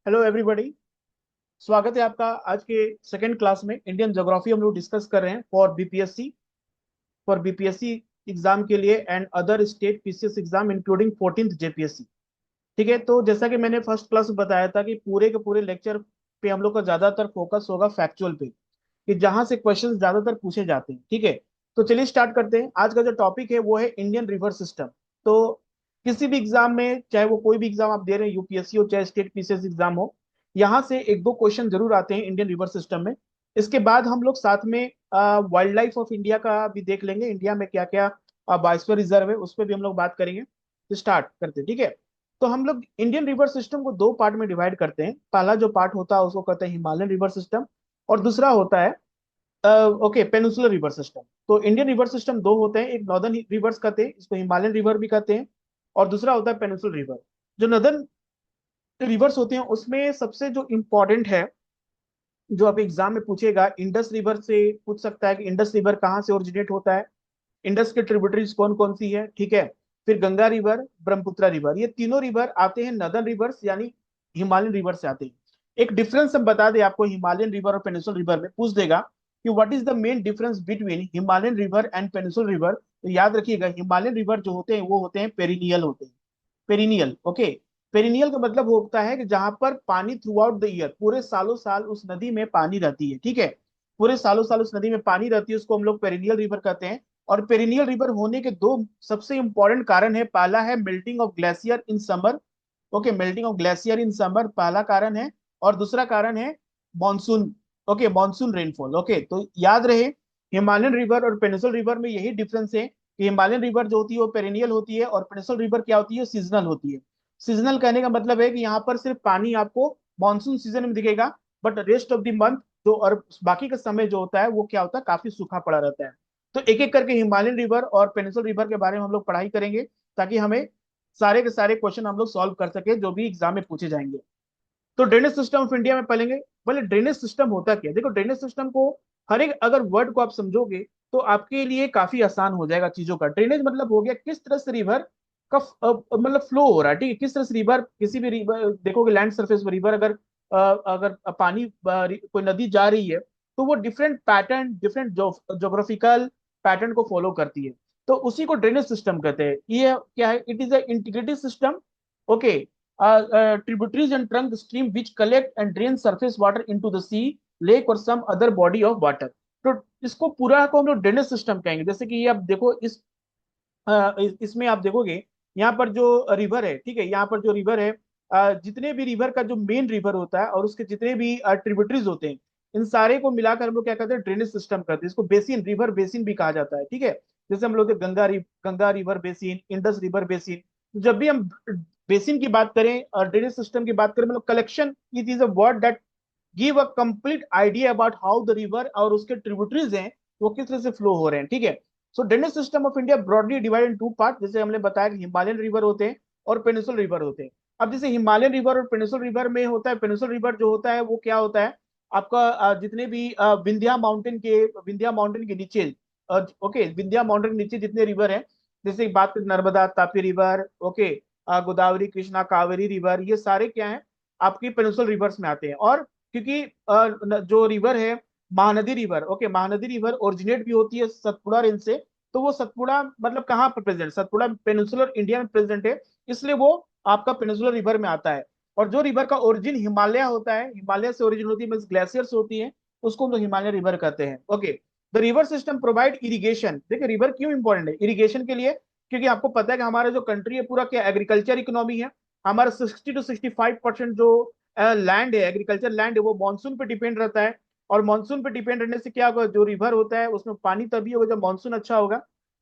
Hello everybody. स्वागत है आपका आज के सेकंड क्लास में। इंडियन ज्योग्राफी हम लोग डिस्कस कर रहे हैं फॉर बीपीएससी एग्जाम के लिए and other state PCS exam including 14th JPSC. ठीक है, तो जैसा कि मैंने फर्स्ट क्लास में बताया था कि पूरे के पूरे लेक्चर पे हम लोग का ज्यादातर फोकस होगा फैक्चुअल पे, कि जहां से क्वेश्चन ज्यादातर पूछे जाते हैं। ठीक है, तो चलिए स्टार्ट करते हैं। आज का जो टॉपिक है वो है इंडियन रिवर सिस्टम। तो किसी भी एग्जाम में, चाहे वो कोई भी एग्जाम आप दे रहे हैं, यूपीएससी हो चाहे स्टेट पीसीएस एग्जाम हो, यहाँ से एक दो क्वेश्चन जरूर आते हैं इंडियन रिवर सिस्टम में। इसके बाद हम लोग साथ में वाइल्ड लाइफ ऑफ इंडिया का भी देख लेंगे, इंडिया में क्या क्या बायोस्फीयर रिजर्व है उस पर भी हम लोग बात करेंगे। तो स्टार्ट करते हैं, ठीक है। तो हम लोग इंडियन रिवर सिस्टम को दो पार्ट में डिवाइड करते हैं। पहला जो पार्ट होता है उसको कहते हैं हिमालयन रिवर सिस्टम, और दूसरा होता है ओके पेनिनसुलर रिवर सिस्टम। तो इंडियन रिवर सिस्टम दो होते हैं, एक नॉर्दर्न रिवर्स कहते हैं, इसको हिमालयन रिवर भी कहते हैं, और दूसरा होता है पेनिनसुलर रिवर। जो नॉर्दर्न रिवर्स होते हैं उसमें सबसे जो इम्पोर्टेंट है, जो आप एग्जाम में पूछेगा, इंडस रिवर से पूछ सकता है कि इंडस रिवर कहाँ से ओरिजिनेट होता है, इंडस के ट्रिब्यूटरीज कौन कौन सी है। ठीक है, फिर गंगा रिवर, ब्रह्मपुत्र रिवर, ये तीनों रिवर आते हैं नदर्न रिवर्स यानी हिमालयन रिवर से आते हैं। एक डिफरेंस हम बता दें आपको, हिमालयन रिवर और पेनिनसुलर रिवर में पूछ देगा कि what is the main difference between Himalayan river and peninsular river. तो याद रखिएगा, हिमालयन रिवर जो होते हैं वो होते हैं पेरिनियल होते हैं। Perennial, okay. पेरिनियल का मतलब होता है कि जहां पर पानी थ्रू आउट द ईयर, पूरे सालों साल उस नदी में पानी रहती है। ठीक है, पूरे सालों साल उस नदी में पानी रहती है, उसको हम लोग पेरिनियल रिवर कहते हैं। और पेरिनियल रिवर होने के दो सबसे इंपॉर्टेंट कारण है। पहला है melting of glacier in summer, okay, melting of glacier in summer पहला कारण है। और दूसरा कारण है monsoon, okay, monsoon rainfall. Okay, तो याद रहे हिमालयन रिवर और पेनिनसुलर रिवर में यही डिफरेंस है कि हिमालयन रिवर जो होती है वो पेरिनियल होती है, और पेनिनसुलर रिवर क्या होती है, सीजनल होती है। सीजनल कहने का मतलब है कि यहाँ पर सिर्फ पानी आपको मानसून सीजन में दिखेगा, but rest of the month जो और बाकी का समय जो होता है वो क्या होता है, काफी सूखा पड़ा रहता है। तो एक एक करके हिमालयन रिवर और पेनिनसुलर रिवर के बारे में हम लोग पढ़ाई करेंगे, ताकि हमें सारे के सारे क्वेश्चन हम लोग सॉल्व कर सके जो भी एग्जाम में पूछे जाएंगे। तो ड्रेनेज सिस्टम ऑफ इंडिया में पढ़ेंगे। पहले ड्रेनेज सिस्टम होता क्या है, देखो ड्रेनेज सिस्टम को हर एक अगर वर्ड को आप समझोगे तो आपके लिए काफी आसान हो जाएगा चीजों का। ड्रेनेज मतलब हो गया किस तरह से रिवर का मतलब फ्लो हो रहा है। ठीक है, किस तरह से रिवर, किसी भी रिवर देखोगे लैंड सरफेस पर रिवर अगर अगर पानी कोई नदी जा रही है तो वो different pattern, different geographical pattern को फॉलो करती है। तो उसी को ड्रेनेज सिस्टम कहते हैं। ये क्या है, it is a integrated system, okay, tributaries and trunk stream which collect and drain surface water into the sea, lake or some other body of water। तो इसको पूरा को हम लोग ड्रेनेज सिस्टम कहेंगे। जैसे कि ये आप देखो इसमें आप देखोगे यहाँ पर जो रिवर है, ठीक है, यहाँ पर जो रिवर है, जितने भी रिवर का जो मेन रिवर होता है और उसके जितने भी ट्रिब्यूटरीज होते हैं, इन सारे को मिलाकर हम लोग क्या कहते हैं, ड्रेनेज सिस्टम कहते हैं। इसको बेसिन, रिवर बेसिन भी कहा जाता है। ठीक है, जैसे हम लोग Ganga river basin, Indus river basin. जब भी हम बेसिन की बात करें और ड्रेनेज सिस्टम की बात करें, मतलब collection, it is a word that give a complete idea about how the river और उसके ट्रिब्यूटरीज हैं वो किस तरह से फ्लो हो रहे हैं। ठीक है, so drainage system of India broadly divide in two part, जैसे हमने बताया कि हिमालयन रिवर होते हैं और पेनिनसुलर रिवर होते हैं। अब जैसे हिमालयन रिवर और पेनिनसुलर रिवर में होता है, पेनिनसुलर रिवर जो होता है वो क्या होता है आपका, जितने भी विंध्या माउंटेन के नीचे, ओके, विंध्या माउंटेन के नीचे जितने रिवर हैं, जैसे बात करें Narmada, Tapi river, okay, Godavari, Krishna, Kaveri river, ये सारे क्या है आपकी पेनिनसुलर रिवर्स में आते हैं। और क्योंकि जो रिवर है Mahanadi river, okay, Mahanadi river originate भी होती है सतपुड़ा रेंज से। तो वो सतपुड़ा मतलब कहाँ पर प्रेजेंट, सतपुड़ा पेनिनसुलर इंडिया में प्रेजेंट है, इसलिए वो आपका पेनिनसुलर रिवर में आता है। और जो रिवर का ओरिजिन हिमालय होता है, हिमालय से ओरिजिन होती है, मींस ग्लेशियर्स होती है, उसको हम लोग हिमालय रिवर कहते हैं। Okay, the river system provide irrigation. देखिए रिवर क्यों इंपॉर्टेंट है इरिगेशन के लिए, क्योंकि आपको पता है कि हमारा जो कंट्री है पूरा क्या एग्रीकल्चर इकोनॉमी है। हमारा 60 to 65% जो लैंड है, एग्रीकल्चर लैंड है, वो मानसून पे डिपेंड रहता है। और मानसून पे डिपेंड रहने से क्या होगा, जो रिवर होता है उसमें पानी तभी होगा जब मानसून अच्छा होगा।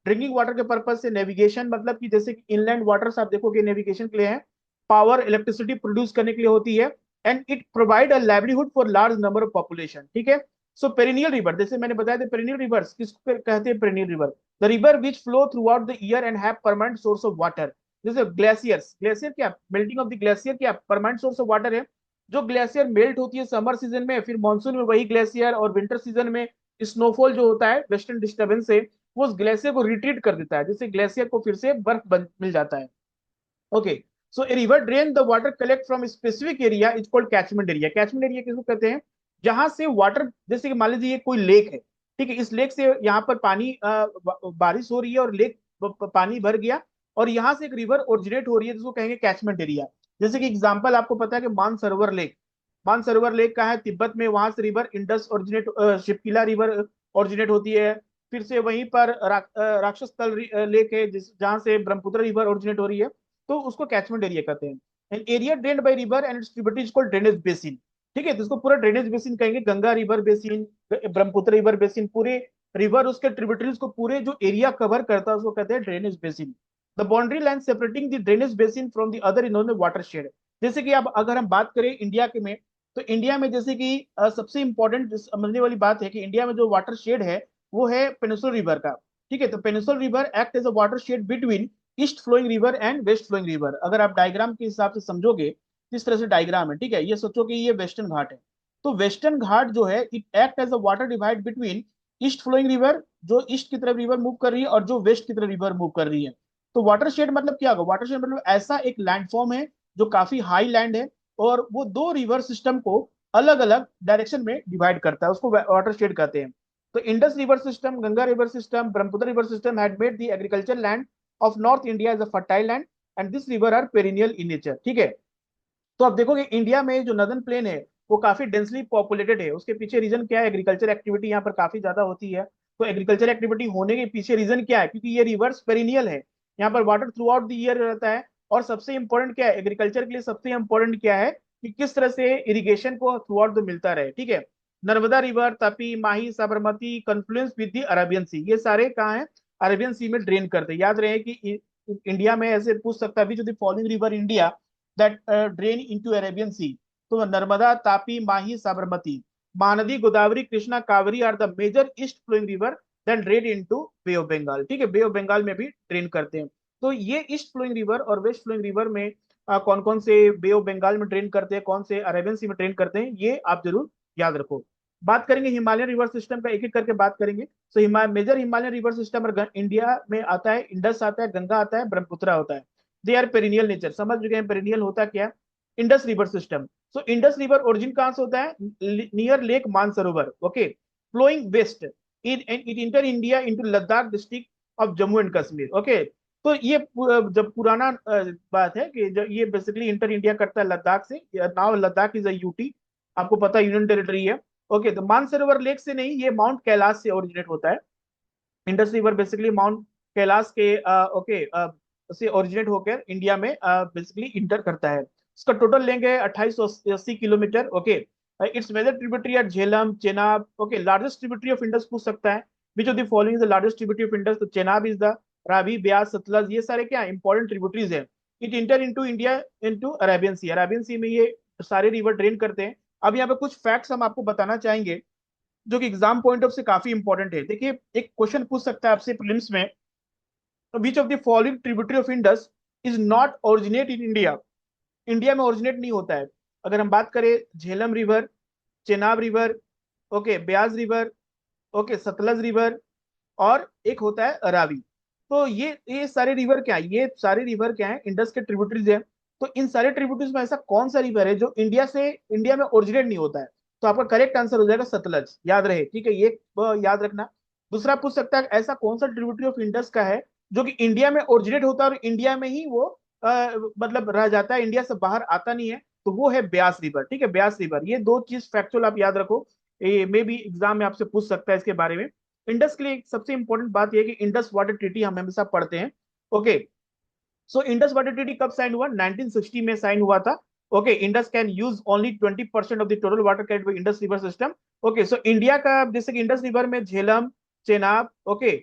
ड्रिंकिंग वाटर के पर्पज से, नेविगेशन मतलब कि जैसे कि इनलैंड वाटर्स आप देखोगे नेविगेशन के लिए है, पावर इलेक्ट्रिसिटी प्रोड्यूस करने के लिए होती है, and it provide a livelihood for large number of population. ठीक है, सो पेरिनियल रिवर, जैसे मैंने बताया था पेरिनियल रिवर्स किसको कहते हैं, perennial river the river which flow throughout the year and have permanent source of water. जैसे ग्लेशियर्स, ग्लेशियर क्या, मेल्टिंग ऑफ द ग्लेशियर क्या, परमानेंट सोर्स ऑफ वाटर है। जो ग्लेशियर मेल्ट होती है समर सीजन में, फिर मानसून में वही ग्लेशियर, और विंटर सीजन में स्नोफॉल जो होता है वेस्टर्न डिस्टर्बेंस से, वो उस ग्लेशियर को रिट्रीट कर देता है, जिससे ग्लेशियर को फिर से बर्फ मिल जाता है। Okay, so a river drain the water collect from specific area is called catchment area. Catchment area किसको कहते हैं? जहां से वाटर, जैसे कि मान लीजिए कोई लेक है, ठीक है, इस लेक से यहाँ पर पानी बारिश हो रही है और लेक पानी भर गया, और यहाँ से एक रिवर ओरिजिनेट हो रही है जिसको कहेंगे कैचमेंट एरिया। जैसे कि एग्जांपल आपको पता है कि मानसरोवर लेक, मानसरोवर लेक का है तिब्बत में, वहां से river Indus originate, Shipki La river originate होती है। फिर से वहीं पर राक्षस तल लेक है जिस जहां से ब्रह्मपुत्र रिवर ओरिजिनेट हो रही है, तो उसको कैचमेंट एरिया कहते हैं। An area drained by river and it's tributaries called drainage basin. ठीक है, तो इसको पूरा ड्रेनेज बेसिन कहेंगे। Ganga river basin, Brahmaputra river basin, पूरे रिवर उसके ट्रिब्यूटरीज को पूरे जो एरिया कवर करता है उसको कहते हैं drainage basin. The boundary line separating the drainage basin from the other इन्होंने वाटरशेड। जैसे कि अब अगर हम बात करें इंडिया के में, तो इंडिया में जैसे कि सबसे इंपॉर्टेंट समझने वाली बात है कि इंडिया में जो वाटर शेड है वो है पेनिसुलर रिवर का। ठीक है, तो peninsular river act as a watershed between east flowing river and west flowing river. अगर आप डायग्राम के हिसाब से समझोगे, किस तरह से डायग्राम है, ठीक है, ये सोचो कि ये वेस्टर्न घाट है, तो वेस्टर्न घाट जो है it act as a water divide between east flowing river, जो ईस्ट की तरफ रिवर मूव कर रही है, और जो वेस्ट की तरफ रिवर मूव कर रही है। तो वाटर शेड मतलब क्या होगा? वाटर शेड मतलब ऐसा एक लैंडफॉर्म है जो काफी हाई लैंड है, और वो दो रिवर सिस्टम को अलग अलग डायरेक्शन में डिवाइड करता है, उसको वाटर शेड कहते हैं। तो Indus river system, Ganga river system, Brahmaputra river system had made the agriculture land of North India as a fertile land, and this river are perennial in nature. ठीक है, तो आप देखोगे इंडिया में जो नदर्न प्लेन है वो काफी डेंसली पॉपुलेटेड है। उसके पीछे रीजन क्या है? एग्रीकल्चर एक्टिविटी यहाँ पर काफी ज्यादा होती है। तो एग्रीकल्चर एक्टिविटी होने के पीछे रीजन क्या है? क्योंकि ये रिवर्स पेरिनियल है, यहाँ पर water through out the year रहता है। और सबसे इंपॉर्टेंट क्या है एग्रीकल्चर के लिए? सबसे इंपॉर्टेंट क्या है कि किस तरह से इरिगेशन को थ्रू आउट द मिलता रहे। ठीक है, Narmada river, Tapi, Mahi, Sabarmati confluence with the Arabian Sea, ये सारे कहाँ हैं? अरेबियन सी में ड्रेन करते हैं। याद रहे कि इंडिया में ऐसे पूछ सकता है, जो the following river India that drain into Arabian Sea. तो Narmada, Tapi, Mahi, Sabarmati, Mahanadi, Godavari, Krishna, Kaveri are the major east flowing river then drain into Bay of Bengal. ठीक है, बे ऑफ बंगाल में भी ड्रेन करते हैं। तो ये ईस्ट फ्लोइंग रिवर और वेस्ट फ्लोइंग रिवर में कौन कौन से बे ऑफ बंगाल में ड्रेन करते हैं, कौन से अरेबियन सी में ड्रेन करते हैं, ये आप जरूर याद रखो। बात करेंगे हिमालयन रिवर सिस्टम का, एक एक करके बात करेंगे। तो major Himalayan river system India में आता है, इंडस आता है, गंगा आता है, ब्रह्मपुत्र होता है। They are perennial nature. समझ चुके हैं पेरिनियल होता क्या? Indus river system. So Indus river origin कहां से होता है? Near Lake Mansarovar, okay, flowing west it enter India into Ladakh district of Jammu and Kashmir. Okay, तो ये जब पुराना बात है कि जब ये बेसिकली इंटर इंडिया करता है लद्दाख से। Now Ladakh is a UT, आपको पता है यूनियन टेरिटरी है। ओके, तो मानसरोवर लेक से नहीं, ये माउंट कैलाश से ओरिजिनेट होता है। Indus river basically mount Kailash के ओके से ओरिजिनेट होकर इंडिया में बेसिकली इंटर करता है। इसका टोटल लेंथ है 2880 kilometre. Okay, it's major tributary are Jhelum, Chenab. Okay, largest tributary of Indus पूछ सकता है, which of the following is the largest tributary of Indus? तो चेनाब इज द, रावी, ब्यास, सतलज, ये सारे क्या इंपॉर्टेंट ट्रिब्यूटरीज है। It enter into India into Arabian Sea, Arabian Sea में ये सारे रिवर ड्रेन करते हैं। अब यहाँ पे कुछ फैक्ट्स हम आपको बताना चाहेंगे जो कि एग्जाम पॉइंट ऑफ से काफी इंपॉर्टेंट है। देखिए, एक क्वेश्चन पूछ सकता है आपसे प्रीलिम्स में, विच of the following tributary of Indus is not originate in India? India में ओरिजिनेट नहीं होता है। अगर हम बात करें Jhelum river, Chenab river, okay, Beas river, okay, Sutlej river, और एक होता है रावी। तो ये सारे रिवर क्या है? ये सारे रिवर क्या है? इंडस के ट्रिब्यूटरीज है। तो इन सारे ट्रिब्यूटरीज में ऐसा कौन सा रिवर है जो इंडिया में ओरिजिनेट नहीं होता है? तो आपका करेक्ट आंसर हो जाएगा सतलज, याद रहे। ठीक है, ये याद रखना। दूसरा पूछ सकता है ऐसा कौन सा ट्रिब्यूटरी ऑफ इंडस का है जो कि इंडिया में ओरिजिनेट होता है और इंडिया में ही वो मतलब रह जाता है, इंडिया से बाहर आता नहीं है? तो वो है ब्यास रिवर। ठीक है, ब्यास रिवर। ये दो चीज फैक्चुअल आप याद रखो, ये मे भी एग्जाम में आपसे पूछ सकता है इसके बारे में। इंडस के लिए एक सबसे इंपॉर्टेंट बात यह है कि इंडस वाटर ट्रीटी हम हमेशा पढ़ते हैं। Okay, so Indus water treaty कब साइन हुआ? 1960 में साइन हुआ था। Okay, Indus can use only 20% of the total water carried by Indus river system. Okay, so India का जैसे कि इंडस रिवर में झेलम, चेनाब, ओके,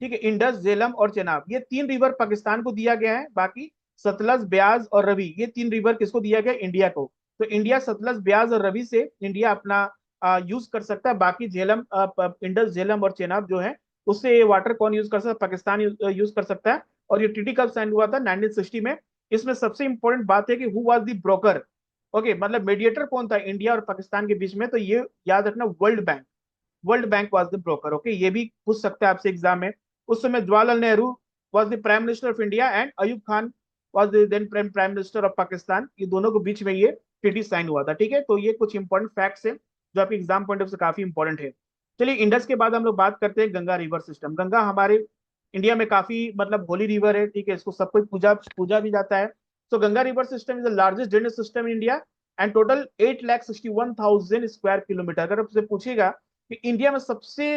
ठीक है, इंडस, झेलम और चेनाब, ये तीन रिवर पाकिस्तान को दिया गया है। बाकी सतलज, ब्यास और रवि, ये तीन रिवर किसको दिया गया? इंडिया को। तो इंडिया सतलज, ब्यास और रवि से इंडिया अपना यूज कर सकता है। बाकी झेलम, इंडस, झेलम और चेनाब जो है उससे वाटर कौन यूज कर सकता है? पाकिस्तान यूज कर सकता है। और ये ट्रीटी कब साइन हुआ था? 1960 में। इसमें सबसे इंपॉर्टेंट बात है कि who was the broker? Okay, मतलब मीडिएटर कौन था इंडिया और पाकिस्तान के बीच में? तो ये याद रखना, world bank, world bank was the broker. Okay, ये भी पूछ सकता है आपसे एग्जाम में। उस समय Jawaharlal Nehru was the prime minister of India and Ayub Khan was then prime minister of Pakistan. ये दोनों के बीच में ये ट्रीटी साइन हुआ था। ठीक है, तो ये कुछ इंपॉर्टेंट फैक्ट्स है जो आपके एग्जाम पॉइंट ऑफ से काफी इंपॉर्टेंट है। चलिए, इंडस के बाद हम लोग बात करते हैं गंगा रिवर सिस्टम। गंगा हमारे इंडिया में काफी मतलब होली रिवर है। ठीक है, इसको सब कोई पूजा पूजा भी जाता है। तो Ganga river system is the largest drainage system in India and total 8,61,000 square kilometre. अगर आपसे पूछेगा कि इंडिया में सबसे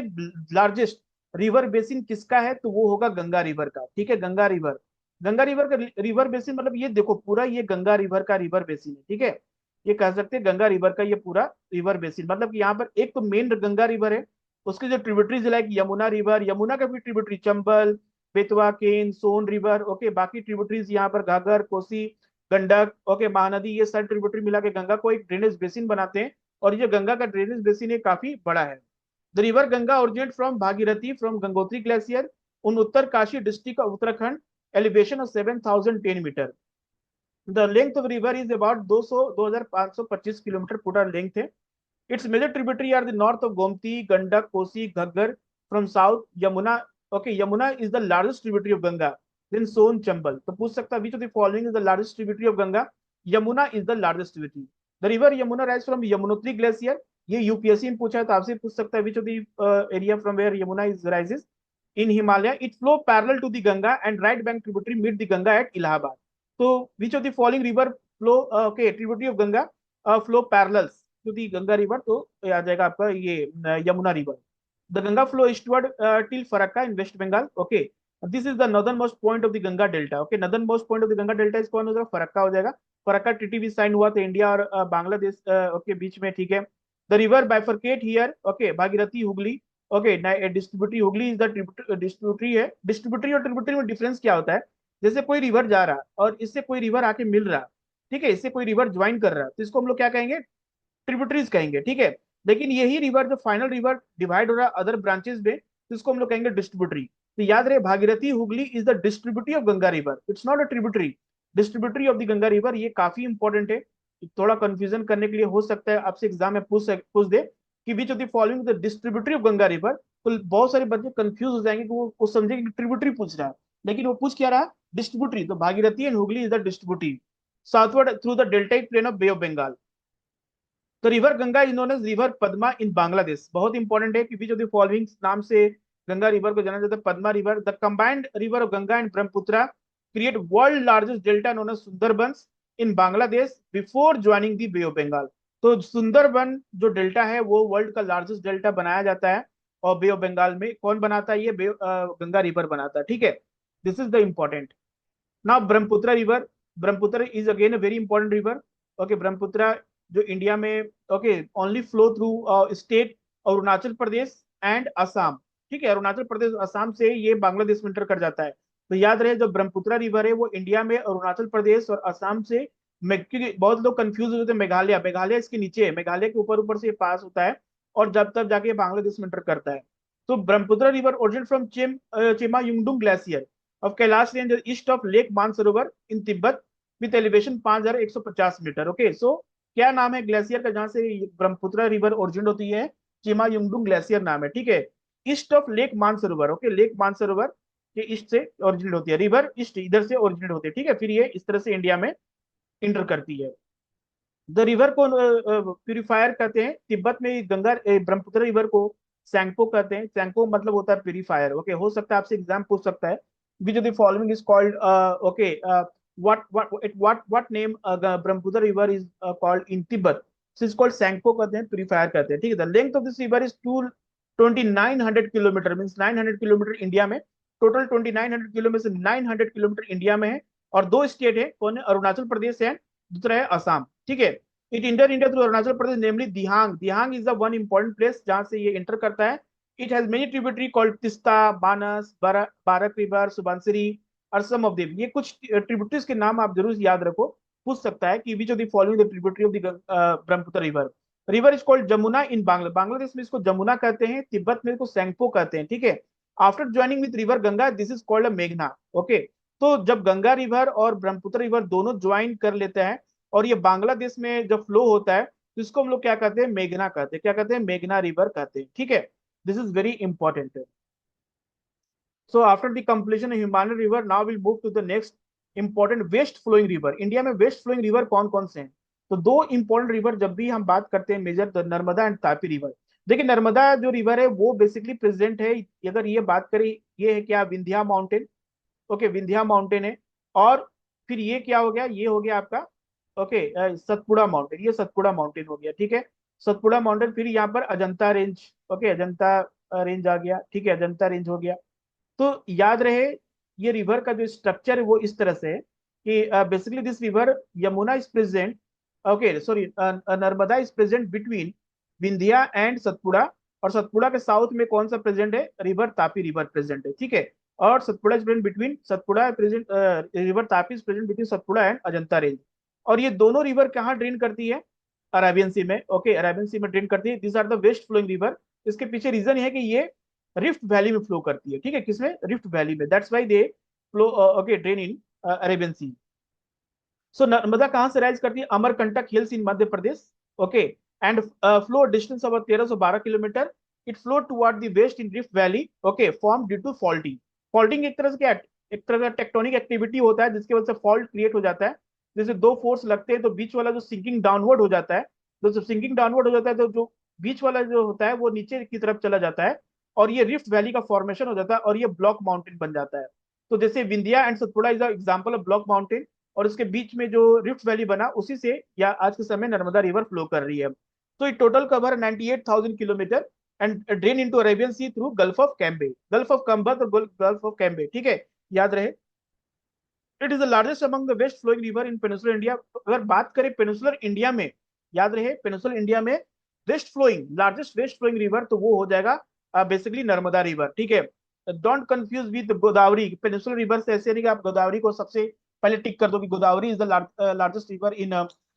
लार्जेस्ट रिवर बेसिन किसका है, तो वो होगा गंगा रिवर का। ठीक है, गंगा रिवर, गंगा रिवर का रिवर बेसिन मतलब ये देखो पूरा ये गंगा रिवर का रिवर बेसिन है। ठीक है, ये कह सकते हैं गंगा रिवर का ये पूरा रिवर बेसिन, मतलब कि यहाँ पर एक तो मेन गंगा रिवर है, उसके जो tributaries like Yamuna river, Yamuna का भी ट्रिब्यूटरी चंबल, बेतवा, केन, सोन रिवर, ओके, बाकी ट्रिब्यूटरीज यहाँ पर घाघर, कोसी, गंडक, ओके, महानदी, ये सारे ट्रिब्यूटरी मिला के गंगा को एक ड्रेनेज बेसिन बनाते हैं। और ये गंगा का ड्रेनेज बेसिन है काफी बड़ा है। The river Ganga originate from Bhagirathi from Gangotri glacier in Uttarkashi district of Uttarakhand, elevation of 7,010 metre. The length of river is about 2,525 kilometre पूरा लेंथ है। It's major tributary are the north of Gomti, Gandak, Kosi, Ghaggar, from south Yamuna. Okay, Yamuna is the largest tributary of Ganga, then Son, Chambal. तो पूछ सकता है which of the following is the largest tributary of Ganga. Yamuna is the largest tributary. The river Yamuna rise from Yamunotri glacier. ये UPSC में पूछा है तो आपसे पूछ सकता है which of the area from where Yamuna is rises in Himalaya. It flow parallel to the Ganga and right bank tributary meet the Ganga at Allahabad. So, which of the following river flow, okay, tributary of Ganga flow parallels to the Ganga river? तो आ जाएगा आपका ये Yamuna river. The Ganga flow eastward till Farakka in West Bengal. Okay, this is the northernmost point of the Ganga Delta. Okay, northernmost point of the Ganga Delta is कौन हो जाएगा? फरक्का हो जाएगा। Farakka treaty भी साइन हुआ था इंडिया और Bangladesh okay बीच में। ठीक है, the river bifurcate here, okay, Bhagirathi, Hooghly, okay, distributary, Hooghly is the distributary है। डिस्ट्रीब्यूटरी और ट्रिब्यूटरी में डिफरेंस क्या होता है? जैसे कोई रिवर जा रहा और इससे कोई रिवर आके मिल रहा, ठीक है, इससे कोई रिवर ज्वाइन कर रहा, तो इसको हम लोग क्या कहेंगे? ट्रिब्यूटरीज कहेंगे। ठीक है, लेकिन यही रिवर जो फाइनल रिवर डिवाइड हो रहा है अदर ब्रांचेस में, तो इसको हम लोग कहेंगे डिस्ट्रीब्यूटरी। तो याद रहे, Bhagirathi Hooghly is the distributary of Ganga river, it's not a tributary. Distributary of the Ganga river, ये काफी इंपॉर्टेंट है। थोड़ा कंफ्यूजन करने के लिए हो सकता है आपसे एग्जाम में पूछ दे कि which of the following the distributary of Ganga river. तो बहुत सारे बच्चे कंफ्यूज हो जाएंगे कि वो समझेंगे कि ट्रिब्यूटरी पूछ रहा है, लेकिन वो पूछ क्या रहा? डिस्ट्रीब्यूटरी। तो Bhagirathi and Hooghly is the distributary southward through the deltaic plain of Bay of Bengal. तो river Ganga is known as river Padma in Bangladesh. बहुत इंपॉर्टेंट है कि विच ऑफ द फॉलोइंग नाम से गंगा रिवर को जाना जाता है? Padma river. The combined river of Ganga and Brahmaputra create world largest delta known as Sundarbans in Bangladesh before joining the Bay of Bengal. तो सुंदरबन जो डेल्टा है वो वर्ल्ड का लार्जेस्ट डेल्टा बनाया जाता है, और बे ऑफ बंगाल में कौन बनाता है? ये गंगा रिवर बनाता है। ठीक है, this is the important. Now Brahmaputra river, Brahmaputra is again a very important river. Okay, Brahmaputra जो इंडिया में okay only flow through state Arunachal Pradesh and Assam. ठीक है, अरुणाचल प्रदेश असम से ये बांग्लादेश में इंटर कर जाता है। तो याद रहे, जो ब्रह्मपुत्र रिवर है वो इंडिया में अरुणाचल प्रदेश और असम से क्योंकि बहुत लोग कंफ्यूज होते हैं, मेघालय, मेघालय इसके नीचे है, मेघालय के ऊपर ऊपर से पास होता है और जब तब जाके बांग्लादेश में इंटर करता है। तो Brahmaputra river originate from Chemayungdung glacier of Kailash range east of Lake Mansarovar in Tibet with elevation 5,150 metre. Okay, so क्या नाम है ग्लेशियर का जहां से ब्रह्मपुत्र रिवर ओरिजिनेट होती है? चिमा युंगडुंग ग्लेशियर नाम है। ठीक है, east of lake Mansarovar. Okay, lake Mansarovar के ईस्ट से ओरिजिनेट होती है रिवर, ईस्ट इधर से ओरिजिनेट होती है। ठीक है, फिर ये इस तरह से इंडिया में इंटर करती है। द रिवर को प्यूरिफायर कहते हैं। तिब्बत में गंगा ब्रह्मपुत्र रिवर को सैंगपो कहते हैं। सैंगपो मतलब होता है प्यूरिफायर। ओके, हो सकता है आपसे एग्जाम पूछ सकता है which of the following is called okay what name Brahmaputra river is called in Tibet? So it's called Sangpo कहते हैं, प्यूरिफायर कहते हैं। ठीक है, the length of this river is 2900 kilometre, means 900 kilometre India में। टोटल 2900 किलोमीटर से 900 kilometre India में है, और दो स्टेट है, कौन है? अरुणाचल प्रदेश है, दूसरा है असम। ठीक है, it enter India through Arunachal Pradesh namely Dihang. Dihang is the one important place जहां से ये इंटर करता है। It has many tributary called Tista, Banas, Barak River, Subansiri, और some of them। ये कुछ ट्रिब्यूटरीज के नाम आप जरूर याद रखो, पूछ सकता है कि which of the following the tributary of the Brahmaputra river. River is called Jamuna in Bangladesh में इसको जमुना कहते हैं, तिब्बत में इसको सैंगपो कहते हैं। ठीक है, after joining with river Ganga this is called a मेघना। ओके, तो जब गंगा रिवर और ब्रह्मपुत्र रिवर दोनों ज्वाइन कर लेते हैं और ये बांग्लादेश में जब फ्लो होता है, तो इसको हम लोग क्या कहते हैं? मेघना कहते हैं। क्या कहते हैं? मेघना रिवर कहते हैं। ठीक है, this is very important. So after the completion of Himalayan river, now we'll move to the next important west flowing river. India में वेस्ट फ्लोइंग रिवर कौन कौन से हैं? तो दो इंपॉर्टेंट रिवर जब भी हम बात करते हैं मेजर, तो नर्मदा एंड तापी रिवर। देखिए नर्मदा जो रिवर है वो बेसिकली प्रेजेंट है, अगर ये बात करें, ये है क्या, Vindhya mountain. Okay, Vindhya mountain है। और फिर ये क्या हो गया, ये हो गया आपका, ओके, सतपुड़ा माउंटेन, ये सतपुड़ा माउंटेन हो गया, ठीक है। सतपुड़ा माउंटेन, फिर यहाँ पर Ajanta range. Okay, Ajanta range आ गया, ठीक है, अजंता रेंज हो गया। तो याद रहे, ये रिवर का जो स्ट्रक्चर है वो इस तरह से है कि basically this river Yamuna is present, okay sorry, Narmada is present between Vindhya and Satpura. और सतपुड़ा के साउथ में कौन सा प्रेजेंट है, रिवर तापी रिवर प्रेजेंट है, ठीक है। और Satpura is present between, Satpura present, river Tapi is present between Satpura and Ajanta range. और ये दोनों रिवर कहाँ ड्रेन करती है, अरेबियन सी में। ओके, अरेबियन सी में ड्रेन करती है। This are the west flowing river. इसके पीछे रीजन है कि ये रिफ्ट वैली में फ्लो करती है, ठीक है, किसमें, रिफ्ट वैली में, that's why they flow, okay, drain in Arabian Sea. So Narmada कहाँ से राइज करती है, Amarkantak hills in Madhya Pradesh. Okay, and flow distance about 1312 kilometre. It flow toward the west in rift valley, okay, form due to faulting. Faulting एक तरह से क्या है, एक तरह का टेक्टोनिक एक्टिविटी होता है जिसकी वजह से फॉल्ट क्रिएट हो जाता है। जैसे दो फोर्स लगते हैं तो बीच वाला जो सिंकिंग डाउनवर्ड हो जाता है, तो सिंकिंग डाउनवर्ड हो जाता है तो जो बीच वाला जो होता है वो नीचे की तरफ चला जाता है, और ये रिफ्ट वैली का फॉर्मेशन हो जाता है और ये ब्लॉक माउंटेन बन जाता है। तो जैसे Vindhya and Satpura is example of block mountain, और उसके बीच में जो रिफ्ट वैली बना उसी से या आज के समय नर्मदा रिवर फ्लो कर रही है। तो it total cover 98,000 kilometre and drain into Arabian Sea through Gulf of Cambay, Gulf of Khambhat और गल्फ ऑफ कैम्बे, ठीक है, याद रहे। It is the largest among the west flowing river in peninsular India. अगर बात करें पेनिसुलर इंडिया में, याद रहे, पेनिसुलर इंडिया में west flowing, largest west flowing river तो वो हो जाएगा बेसिकली नर्मदा रिवर, ठीक है। Don't confuse with Godavari. Peninsular river से ऐसे नहीं कि आप गोदावरी को सबसे पहले टिक कर दो कि Godavari is the largest river in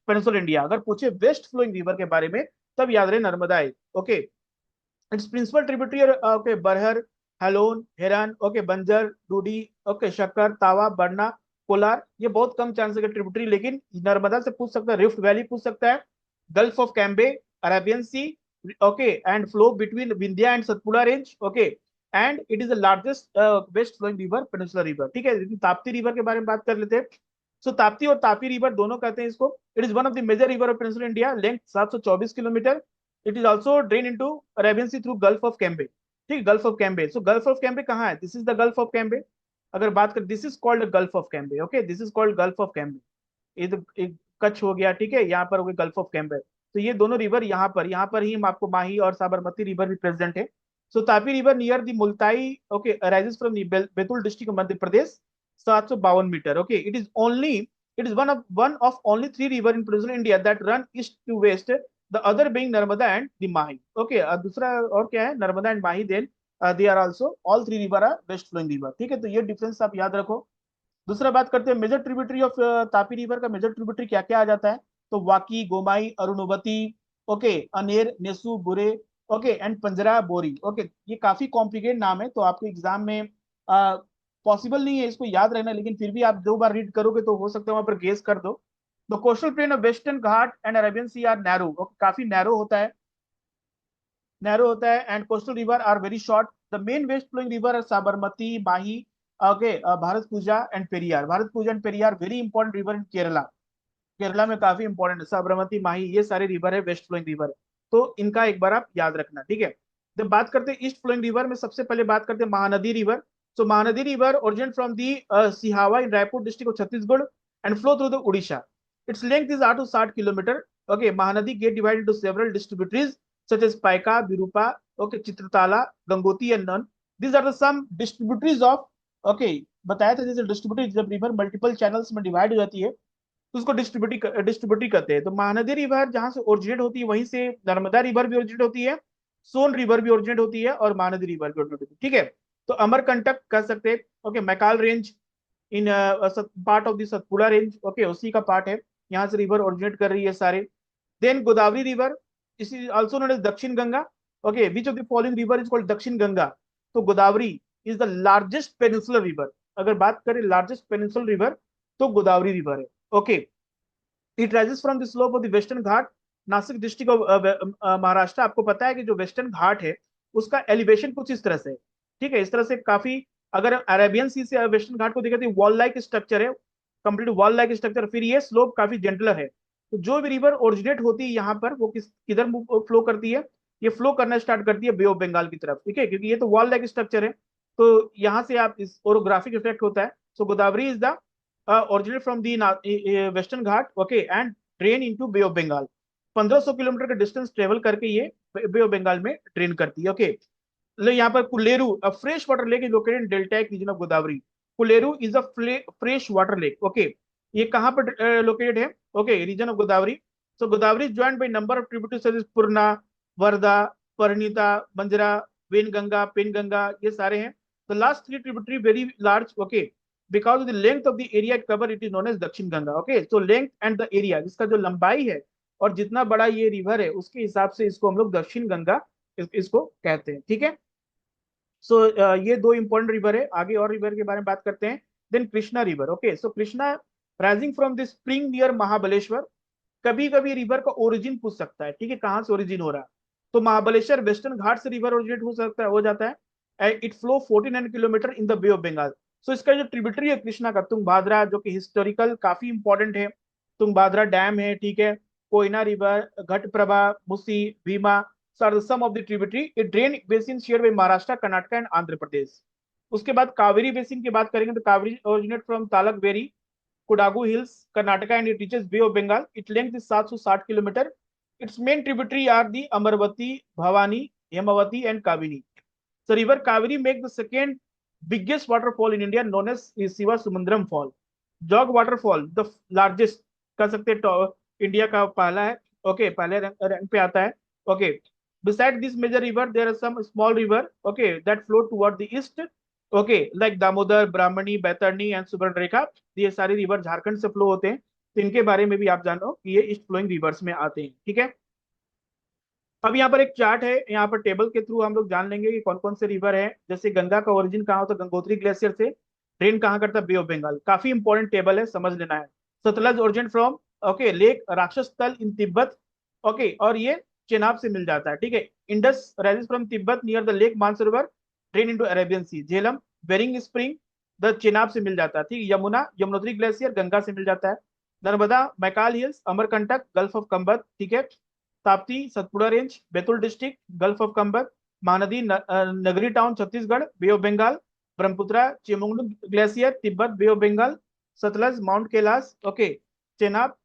peninsular India. अगर पूछे वेस्ट फ्लोइंग रिवर के बारे में तब याद रहे नर्मदा है। Okay, it's principal tributary, okay, Burhner, Halon, Heran, okay, Banjar, Dudhi, okay, शक्कर, तावा, बरना, कोलार, ये बहुत कम चांस है ट्रिब्यूटरी, लेकिन नर्मदा से पूछ सकता है, रिफ्ट वैली पूछ सकता है, gulf of Cambay, Arabian Sea, okay, and flow between Vindhya and Satpura range, okay, and it is the largest west flowing river, peninsular river, ठीक है। लेकिन ताप्ती रिवर के बारे में बात कर लेते हैं। सो ताप्ती और तापी रिवर दोनों कहते हैं इसको। It is one of the major river of peninsular India, length 724 kilometre. It is also drain into Arabian Sea through Gulf of Cambay, ठीक, Gulf of Cambay. So Gulf of Cambay कहाँ है, this is the Gulf of Cambay. अगर बात कर, this is called Gulf of Cambay, okay, this is called Gulf of Cambay. ये कच्छ हो गया, ठीक है, यहाँ पर हो गया गल्फ ऑफ कैम्बे। तो ये दोनों रिवर यहाँ पर ही आपको माही और साबरमती रिवर भी प्रेजेंट है। So Tapi river near the Multai, okay, rises from Betul district Madhya Pradesh, 752 metre. Okay, it is one of only three river in peninsular India that run east to west, the other being Narmada and the Mahi. Okay, दूसरा और क्या है, Narmada and Mahi, then they are also, all three river are west flowing river, ठीक है। तो ये difference आप याद रखो। दूसरा बात करते हैं major tributary of Tapi river का। मेजर ट्रिब्यूटरी क्या क्या आ जाता है, तो वाकी, गोमाई, अरुणवती, ओके, अनेर, नेसू, बुरे, ओके, एंड पंजरा, बोरी। ओके, ये काफी कॉम्प्लिकेटेड नाम है तो आपके एग्जाम में पॉसिबल नहीं है इसको याद रहना, लेकिन फिर भी आप दो बार रीड करोगे तो हो सकता है वहां पर गेस कर दो। The coastal plain of western Ghat and Arabian Sea are narrow, okay, काफी नैरो होता है, नैरो होता है, and coastal river are very short. The main west flowing river are Sabarmati, Mahi, okay, Bharathapuzha and Periyar. Bharathapuzha and Periyar very important river in Kerala. Kerala में काफी important है, साबरमती, माही, ये सारे रिवर है, वेस्ट फ्लोइंग रिवर है। तो इनका एक बार आप याद रखना, ठीक है। जब बात करते हैं ईस्ट फ्लोइंग रिवर में, सबसे पहले बात करते हैं Mahanadi river. So Mahanadi river originate from the Sihawa in Raipur district of Chhattisgarh and flow through the Orissa. Its length is 8 to 60 kilometre. Okay, Mahanadi gate divided into several distributaries such as Paika, Virupa, okay, Chitratala, Gangoti and Nan. These are the some distributaries of, okay, बताया था जैसे distributary, जब river multiple channels में divide हो जाती है तो उसको डिस्ट्रीब्यूटरी कहते हैं। तो महानदी रिवर जहां से ओरिजिनेट होती है वहीं से नर्मदा रिवर भी ओरिजिनेट होती है, सोन रिवर भी ओरिजिनेट होती है और महानदी रिवर भी ओरिजिनेट होती है, ठीक है। तो अमरकंटक कह सकते हैं, okay, Maikal range in part of the Satpura range, okay, उसी का पार्ट है, यहाँ से रिवर ओरिजिनेट कर रही है सारे। Then Godavari river is also known as Dakshin Ganga. Okay, which of the following river is called Dakshin Ganga, तो Godavari is the largest peninsular river. अगर बात करें लार्जेस्ट पेनिनसुलर रिवर तो गोदावरी रिवर है। Okay, it rises from the slope of the Western Ghat, Nashik district of Maharashtra. आपको पता है कि जो वेस्टर्न घाट है उसका एलिवेशन कुछ इस तरह से है, ठीक है, इस तरह से काफी, अगर अरेबियन सी से वेस्टर्न घाट को देखते हैं वॉल लाइक स्ट्रक्चर है, कंप्लीट वॉल लाइक स्ट्रक्चर, फिर ये स्लोप काफी जेंटलर है। तो जो भी रिवर ओरिजिनेट होती है यहाँ पर वो किधर फ्लो करती है, ये फ्लो करना स्टार्ट करती है बे ऑफ बंगाल की तरफ, ठीक है, क्योंकि ये तो वॉल लाइक स्ट्रक्चर है। तो यहाँ से आप इस ओरोग्राफिक इफेक्ट होता है। So Godavari is the originate from the Western Ghat, okay, and drain into Bay of Bengal. 1500 kilometre का डिस्टेंस ट्रेवल करके ये बे ऑफ बंगाल में ड्रेन करती है, ओके। यहाँ पर Kolleru, a fresh water lake is located in deltaic region of Godavari. Kolleru is a fresh water lake, okay. ये कहाँ पर लोकेटेड है, okay, region of Godavari. So Godavari is joined by number of tributaries such as Purna, Wardha, Pranhita, Manjra, Wainganga, Penganga, ये सारे हैं। The last three tributary very large, okay, because of the length of the area it cover, it is known as Dakshin Ganga, okay. So length and the area, जिसका जो लंबाई है और जितना बड़ा ये रिवर है उसके हिसाब से इसको हम लोग दक्षिण गंगा इसको कहते हैं, ठीक है। सो ये दो इंपॉर्टेंट रिवर है। आगे और रिवर के बारे में बात करते हैं। Then Krishna river, okay. So Krishna rising from the spring near Mahabaleshwar. कभी कभी रिवर का ओरिजिन पूछ सकता है, ठीक है, कहाँ से ओरिजिन हो रहा है। तो महाबलेश्वर वेस्टर्न घाट से रिवर ओरिजिनेट हो सकता है, हो जाता है। It flow 49 kilometre in the Bay of Bengal. So इसका जो ट्रिब्यूटरी है कृष्णा का, तुंगभाद्रा, जो कि हिस्टोरिकल काफी इंपॉर्टेंट है। तुंगभाद्रा डैम है, ठीक है। Koyna river, Ghataprabha, Musi, Bhima, are the sum of the tributary. A drain basin shared by Maharashtra, Karnataka and Andhra Pradesh. उसके बाद कावेरी बेसिन की बात करेंगे तो Kaveri originate from Talakaveri, Kodagu hills, Karnataka and it reaches Bay of Bengal. It length is 760 kilometre. It's main tributary are the Amaravati, Bhavani, Hemavati and Kabini. So river Kaveri make the second biggest waterfall in India known as Siva Sumundram Fall. Jog waterfall the largest कह सकते हैं India का पहला है, okay, पहले rank पे आता है, okay. Beside this major river there are some small river, okay, that flow toward the east, okay, like Damodar, Brahmani, Baitarani and Subarnarekha. ये सारे रिवर झारखंड से फ्लो होते हैं, तो इनके बारे में भी आप जानो कि ये ईस्ट फ्लोइंग रिवर्स में आते हैं, ठीक है। अब यहाँ पर एक चार्ट है, यहाँ पर टेबल के थ्रू हम लोग जान लेंगे कि कौन कौन से रिवर है। जैसे गंगा का ओरिजिन कहाँ होता है, गंगोत्री ग्लेशियर से ड्रेन कहाँ करता है, बे ऑफ बंगाल। काफी इंपॉर्टेंट टेबल है, समझ लेना है। Sutlej origin from, okay, lake राक्षस तल इन तिब्बत, ओके, और ये चेनाब से मिल जाता है, ठीक है। Indus rises from Tibet near the lake Mansarovar, drain into Arabian Sea. Jhelum, Verinag spring, the Chenab से मिल जाता है, ठीक। यमुना, यमुनोत्री ग्लेशियर गंगा से मिल जाता है। Narmada, Maikal hills, Amarkantak, Gulf of Cambay, ठीक है। Tapti, Satpura range, Betul district, Gulf of Cambay. Mahanadi, Nagri town Chhattisgarh, Bay of Bengal. Brahmaputra, Chemayungdung glacier, Tibet, Bay of Bengal. Sutlej, Mount Kailash, okay, Chenab.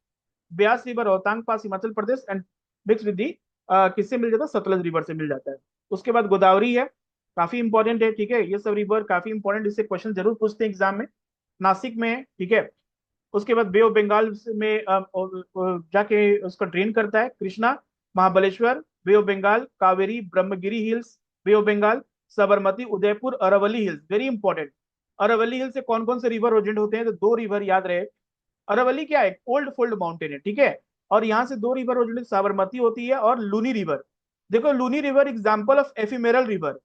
Beas river, Rohtang pass, Himachal Pradesh and mix with the, किससे मिल जाता है, सतलज रिवर से मिल जाता है। उसके बाद गोदावरी है, काफी इंपॉर्टेंट है, ठीक है। ये सब रिवर काफी इंपॉर्टेंट, इससे क्वेश्चन जरूर पूछते हैं एग्जाम में। नासिक में है, ठीक है। उसके बाद बे ऑफ बंगाल में जाके उसका ड्रेन करता है Krishna. Mahabaleshwar, Bay of Bengal, Kaveri, Brahmagiri hills, Bay of Bengal. Sabarmati, Udaipur, Aravalli hills, very important. Aravalli hills से कौन कौन से रिवर ओरिजिनेट होते हैं, तो दो रिवर याद रहे। अरावली क्या है, ओल्ड फोल्ड माउंटेन है, ठीक है। और यहाँ से दो रिवर ओरिजिनेट, साबरमती होती है और लूनी रिवर। देखो Luni river example of ephemeral river,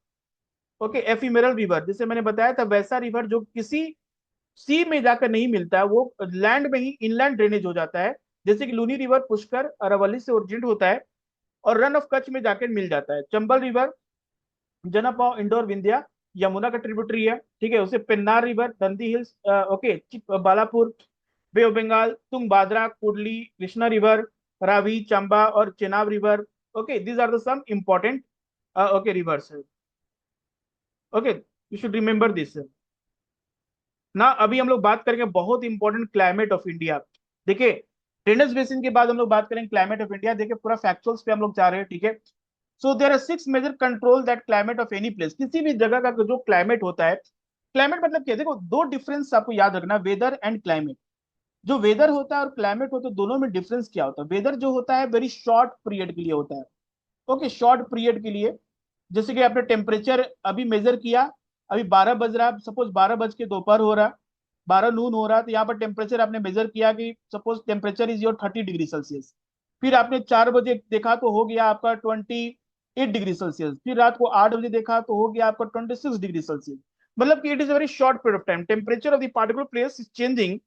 okay, ephemeral river, जैसे मैंने बताया था वैसा रिवर जो किसी सी में जाकर नहीं मिलता है, वो लैंड में ही इनलैंड ड्रेनेज हो जाता है। जैसे कि लूनी रिवर पुष्कर अरावली से ओरिजिनेट होता है और रन ऑफ कच्छ में जाकर मिल जाता है। चंबल रिवर, जनपा, इंडोर, विंध्या, यमुना का ट्रिब्यूटरी है, ठीक है। उसे Pennar river, Nandi hills, okay, Balapur, Bay of Bengal, Tungabhadra, Kudli, Krishna river, Ravi, Chamba और Chenab river, okay, these are the some important, okay, rivers, okay, you should remember this ना। अभी हम लोग बात करेंगे बहुत इंपॉर्टेंट, क्लाइमेट ऑफ इंडिया। देखिए ड्रेनेज बेसिन के बाद हम लोग बात करेंगे क्लाइमेट ऑफ इंडिया। देखिए पूरा फैक्चुअल्स पे हम लोग जा रहे हैं, ठीक है। So there are 6 major control that climate of any place, किसी भी जगह का जो क्लाइमेट होता है। क्लाइमेट मतलब क्या, देखो दो डिफरेंस आपको याद रखना, वेदर एंड क्लाइमेट। जो वेदर होता है और क्लाइमेट होता है, दोनों में डिफरेंस क्या होता है। वेदर जो होता है वेरी शॉर्ट पीरियड के लिए होता है, ओके, शॉर्ट पीरियड के लिए। जैसे कि आपने टेम्परेचर अभी मेजर किया, अभी 12 बज रहा है, सपोज 12 बज के दोपहर हो रहा है, 12 नून हो रहा है, तो यहाँ पर टेम्परेचर आपने मेजर किया कि suppose temperature is your 30 degree Celsius. फिर आपने 4 बजे देखा तो हो गया आपका 28 डिग्री सेल्सियस। फिर रात को 8 बजे देखा तो हो गया आपका 26 डिग्री सेल्सियस। मतलब कि it is a very short period of time, temperature of the particular place is changing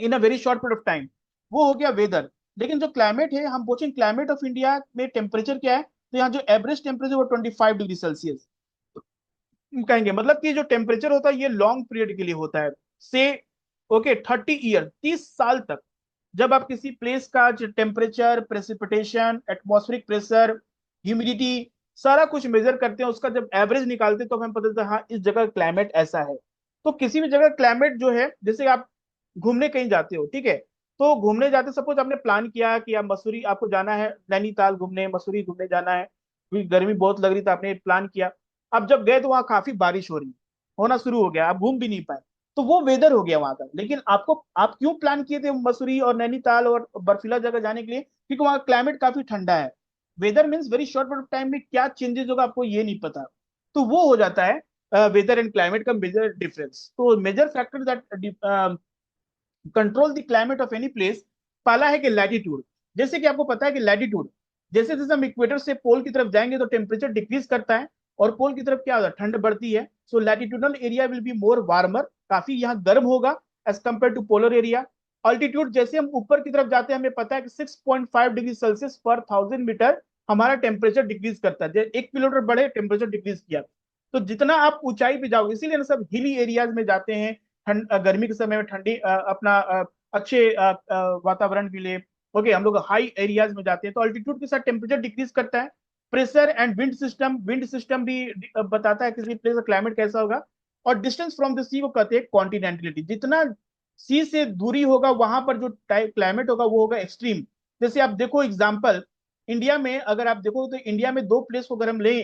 in a very short period of time. वो हो गया वेदर। लेकिन जो क्लाइमेट है, हम पूछें क्लाइमेट ऑफ इंडिया में टेम्परेचर क्या है, तो यहाँ जो एवरेज टेम्परेचर वो 25 डिग्री सेल्सियस कहेंगे। मतलब कि जो टेम्परेचर होता है ये लॉन्ग पीरियड के लिए होता है, से ओके 30 ईयर, 30 साल तक जब आप किसी प्लेस का temperature, precipitation, atmospheric pressure, humidity, सारा कुछ मेजर करते हैं, उसका जब एवरेज निकालते हैं तो हमें पता चलता है हाँ इस जगह क्लाइमेट ऐसा है। तो किसी भी जगह क्लाइमेट जो है, जैसे आप घूमने कहीं जाते हो, ठीक है, तो घूमने जाते सपोज आपने प्लान किया कि आप मसूरी, आपको जाना है नैनीताल घूमने, मसूरी घूमने जाना है, क्योंकि गर्मी बहुत लग रही थी, आपने प्लान किया। अब जब गए तो वहाँ काफी बारिश हो रही, होना शुरू हो गया, आप घूम भी नहीं पाए, तो वो वेदर हो गया वहां का। लेकिन आपको, आप क्यों प्लान किए थे मसूरी और नैनीताल और बर्फीला जगह जाने के लिए? क्योंकि वहाँ क्लाइमेट काफी ठंडा है। Weather means very short period of time में क्या चेंजेस होगा आपको ये नहीं पता। तो वो हो जाता है वेदर एंड क्लाइमेट का मेजर डिफरेंस। तो major factor that control the climate of any place, पहला है कि लैटिट्यूड। जैसे कि आपको पता है कि लैटिट्यूड, जैसे जैसे हम इक्वेटर से पोल की तरफ जाएंगे तो टेम्परेचर डिक्रीज करता है, और पोल की तरफ क्या होता है, ठंड बढ़ती है। So latitudinal area will be more warmer, काफी यहाँ गर्म होगा as compare to polar area. Altitude, जैसे हम ऊपर की तरफ जाते हैं, हमें पता है कि 6.5 डिग्री सेल्सियस पर 1000 मीटर हमारा टेम्परेचर डिक्रीज करता है। 1 किलोमीटर बढ़े टेम्परेचर डिक्रीज किया। तो जितना आप ऊंचाई पे जाओगे, इसीलिए ना सब हिली एरियाज में जाते हैं, ठंड गर्मी के समय में ठंडी अपना अच्छे वातावरण के लिए। ओके, हम लोग हाई एरियाज में जाते हैं तो अल्टीट्यूड के साथ टेम्परेचर डिक्रीज करता है। प्रेशर एंड विंड सिस्टम भी बताता है किसी प्लेस का क्लाइमेट कैसा होगा। और डिस्टेंस फ्रॉम द सी को कहते हैं कॉन्टिनेंटलिटी, जितना सी से दूरी होगा वहां पर जो क्लाइमेट होगा वो होगा एक्सट्रीम। जैसे आप देखो एग्जाम्पल, इंडिया में अगर आप देखो तो इंडिया में दो प्लेस को अगर हम लें,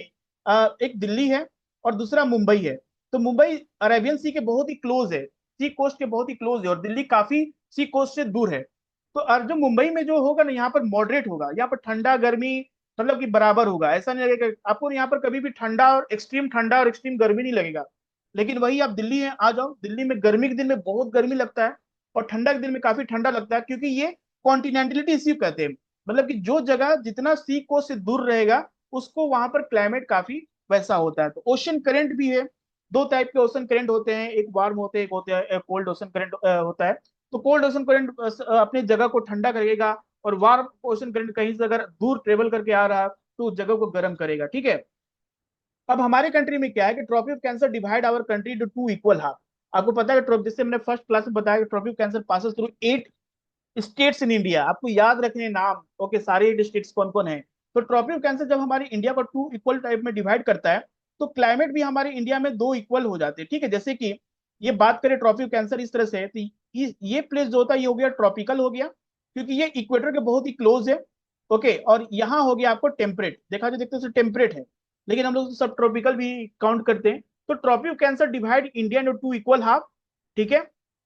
एक दिल्ली है और दूसरा मुंबई है। तो मुंबई अरेबियन सी के बहुत ही क्लोज है, सी कोस्ट के बहुत ही क्लोज है, और दिल्ली काफी सी कोस्ट से दूर है। तो और जो मुंबई में जो होगा ना, यहाँ पर मॉडरेट होगा, यहाँ पर ठंडा गर्मी मतलब कि बराबर होगा, ऐसा नहीं लगेगा आपको यहाँ पर कभी भी ठंडा और एक्सट्रीम गर्मी नहीं लगेगा। लेकिन वही आप दिल्ली है, आ जाओ, दिल्ली में गर्मी के दिन में बहुत गर्मी लगता है और ठंडा के दिन में काफी ठंडा लगता है, क्योंकि ये कॉन्टिनेंटलिटी इसी कहते हैं। मतलब कि जो जगह जितना सी कोस्ट से दूर रहेगा उसको वहां पर क्लाइमेट काफी वैसा होता है। तो ओशन करंट भी है, दो टाइप के ओशन करंट होते हैं, एक वार्म होते हैं, एक होते हैं कोल्ड ओशन करंट होता है। तो कोल्ड ओशन करंट अपने जगह को ठंडा करेगा, और वार्म ओशन करंट कहीं से अगर दूर ट्रेवल करके आ रहा तो उस जगह को गर्म करेगा, ठीक है। अब हमारे कंट्री में क्या है कि Tropic of Cancer divide our country to two equal half. आपको पता है कि जैसे हमने फर्स्ट क्लास में बताया कि Tropic of cancer passes through 8 states in India. आपको याद रखने नाम, ओके, सारे 8 स्टेट्स कौन कौन है। तो ट्रॉपी ऑफ कैंसर जब हमारी इंडिया को टू इक्वल टाइप में डिवाइड करता है, तो क्लाइमेट भी हमारे इंडिया में दो इक्वल हो जाते हैं, ठीक है। जैसे कि ये बात करें ट्रॉपी ऑफ कैंसर इस तरह से है, तो ये प्लेस जो होता है ये हो गया ट्रॉपिकल हो गया, क्योंकि ये इक्वेटर के बहुत ही क्लोज है। ओके, और यहाँ हो गया आपको टेम्परेट, देखा जो देखते हैं टेम्परेट है, लेकिन हम लोग तो सब ट्रॉपिकल भी काउंट करते हैं। तो Tropic of Cancer divide India into two equal half, ठीक है।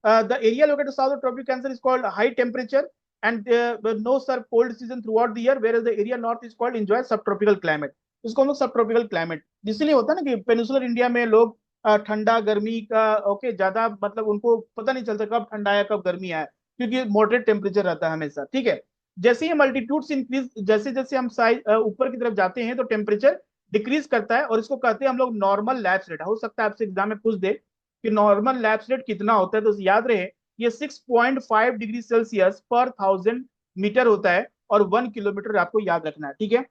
The area located south of Tropic Cancer is called high temperature and no sir cold season throughout the year, whereas the area north is called enjoy subtropical climate। इसको हम लोग सब tropical climate इसलिए होता है ना कि पेनिसुलर इंडिया में लोग ठंडा गर्मी का, ओके, ज्यादा मतलब उनको पता नहीं चलता कब ठंडा आया कब गर्मी आया, क्योंकि मॉडरेट टेम्परेचर रहता है हमेशा, ठीक है। जैसे ही हम अल्टीट्यूड से इंक्रीज, जैसे जैसे हम साइज ऊपर की तरफ जाते हैं तो टेम्परेचर डिक्रीज करता है, और इसको कहते हैं हम लोग नॉर्मल लैप्स रेट। हो सकता है आपसे एग्जाम में पूछ दे कि नॉर्मल लैप्स रेट कितना होता है, तो याद रहे ये 6.5 डिग्री सेल्सियस पर 1000 मीटर होता है, और 1 किलोमीटर आपको याद रखना है, ठीक है।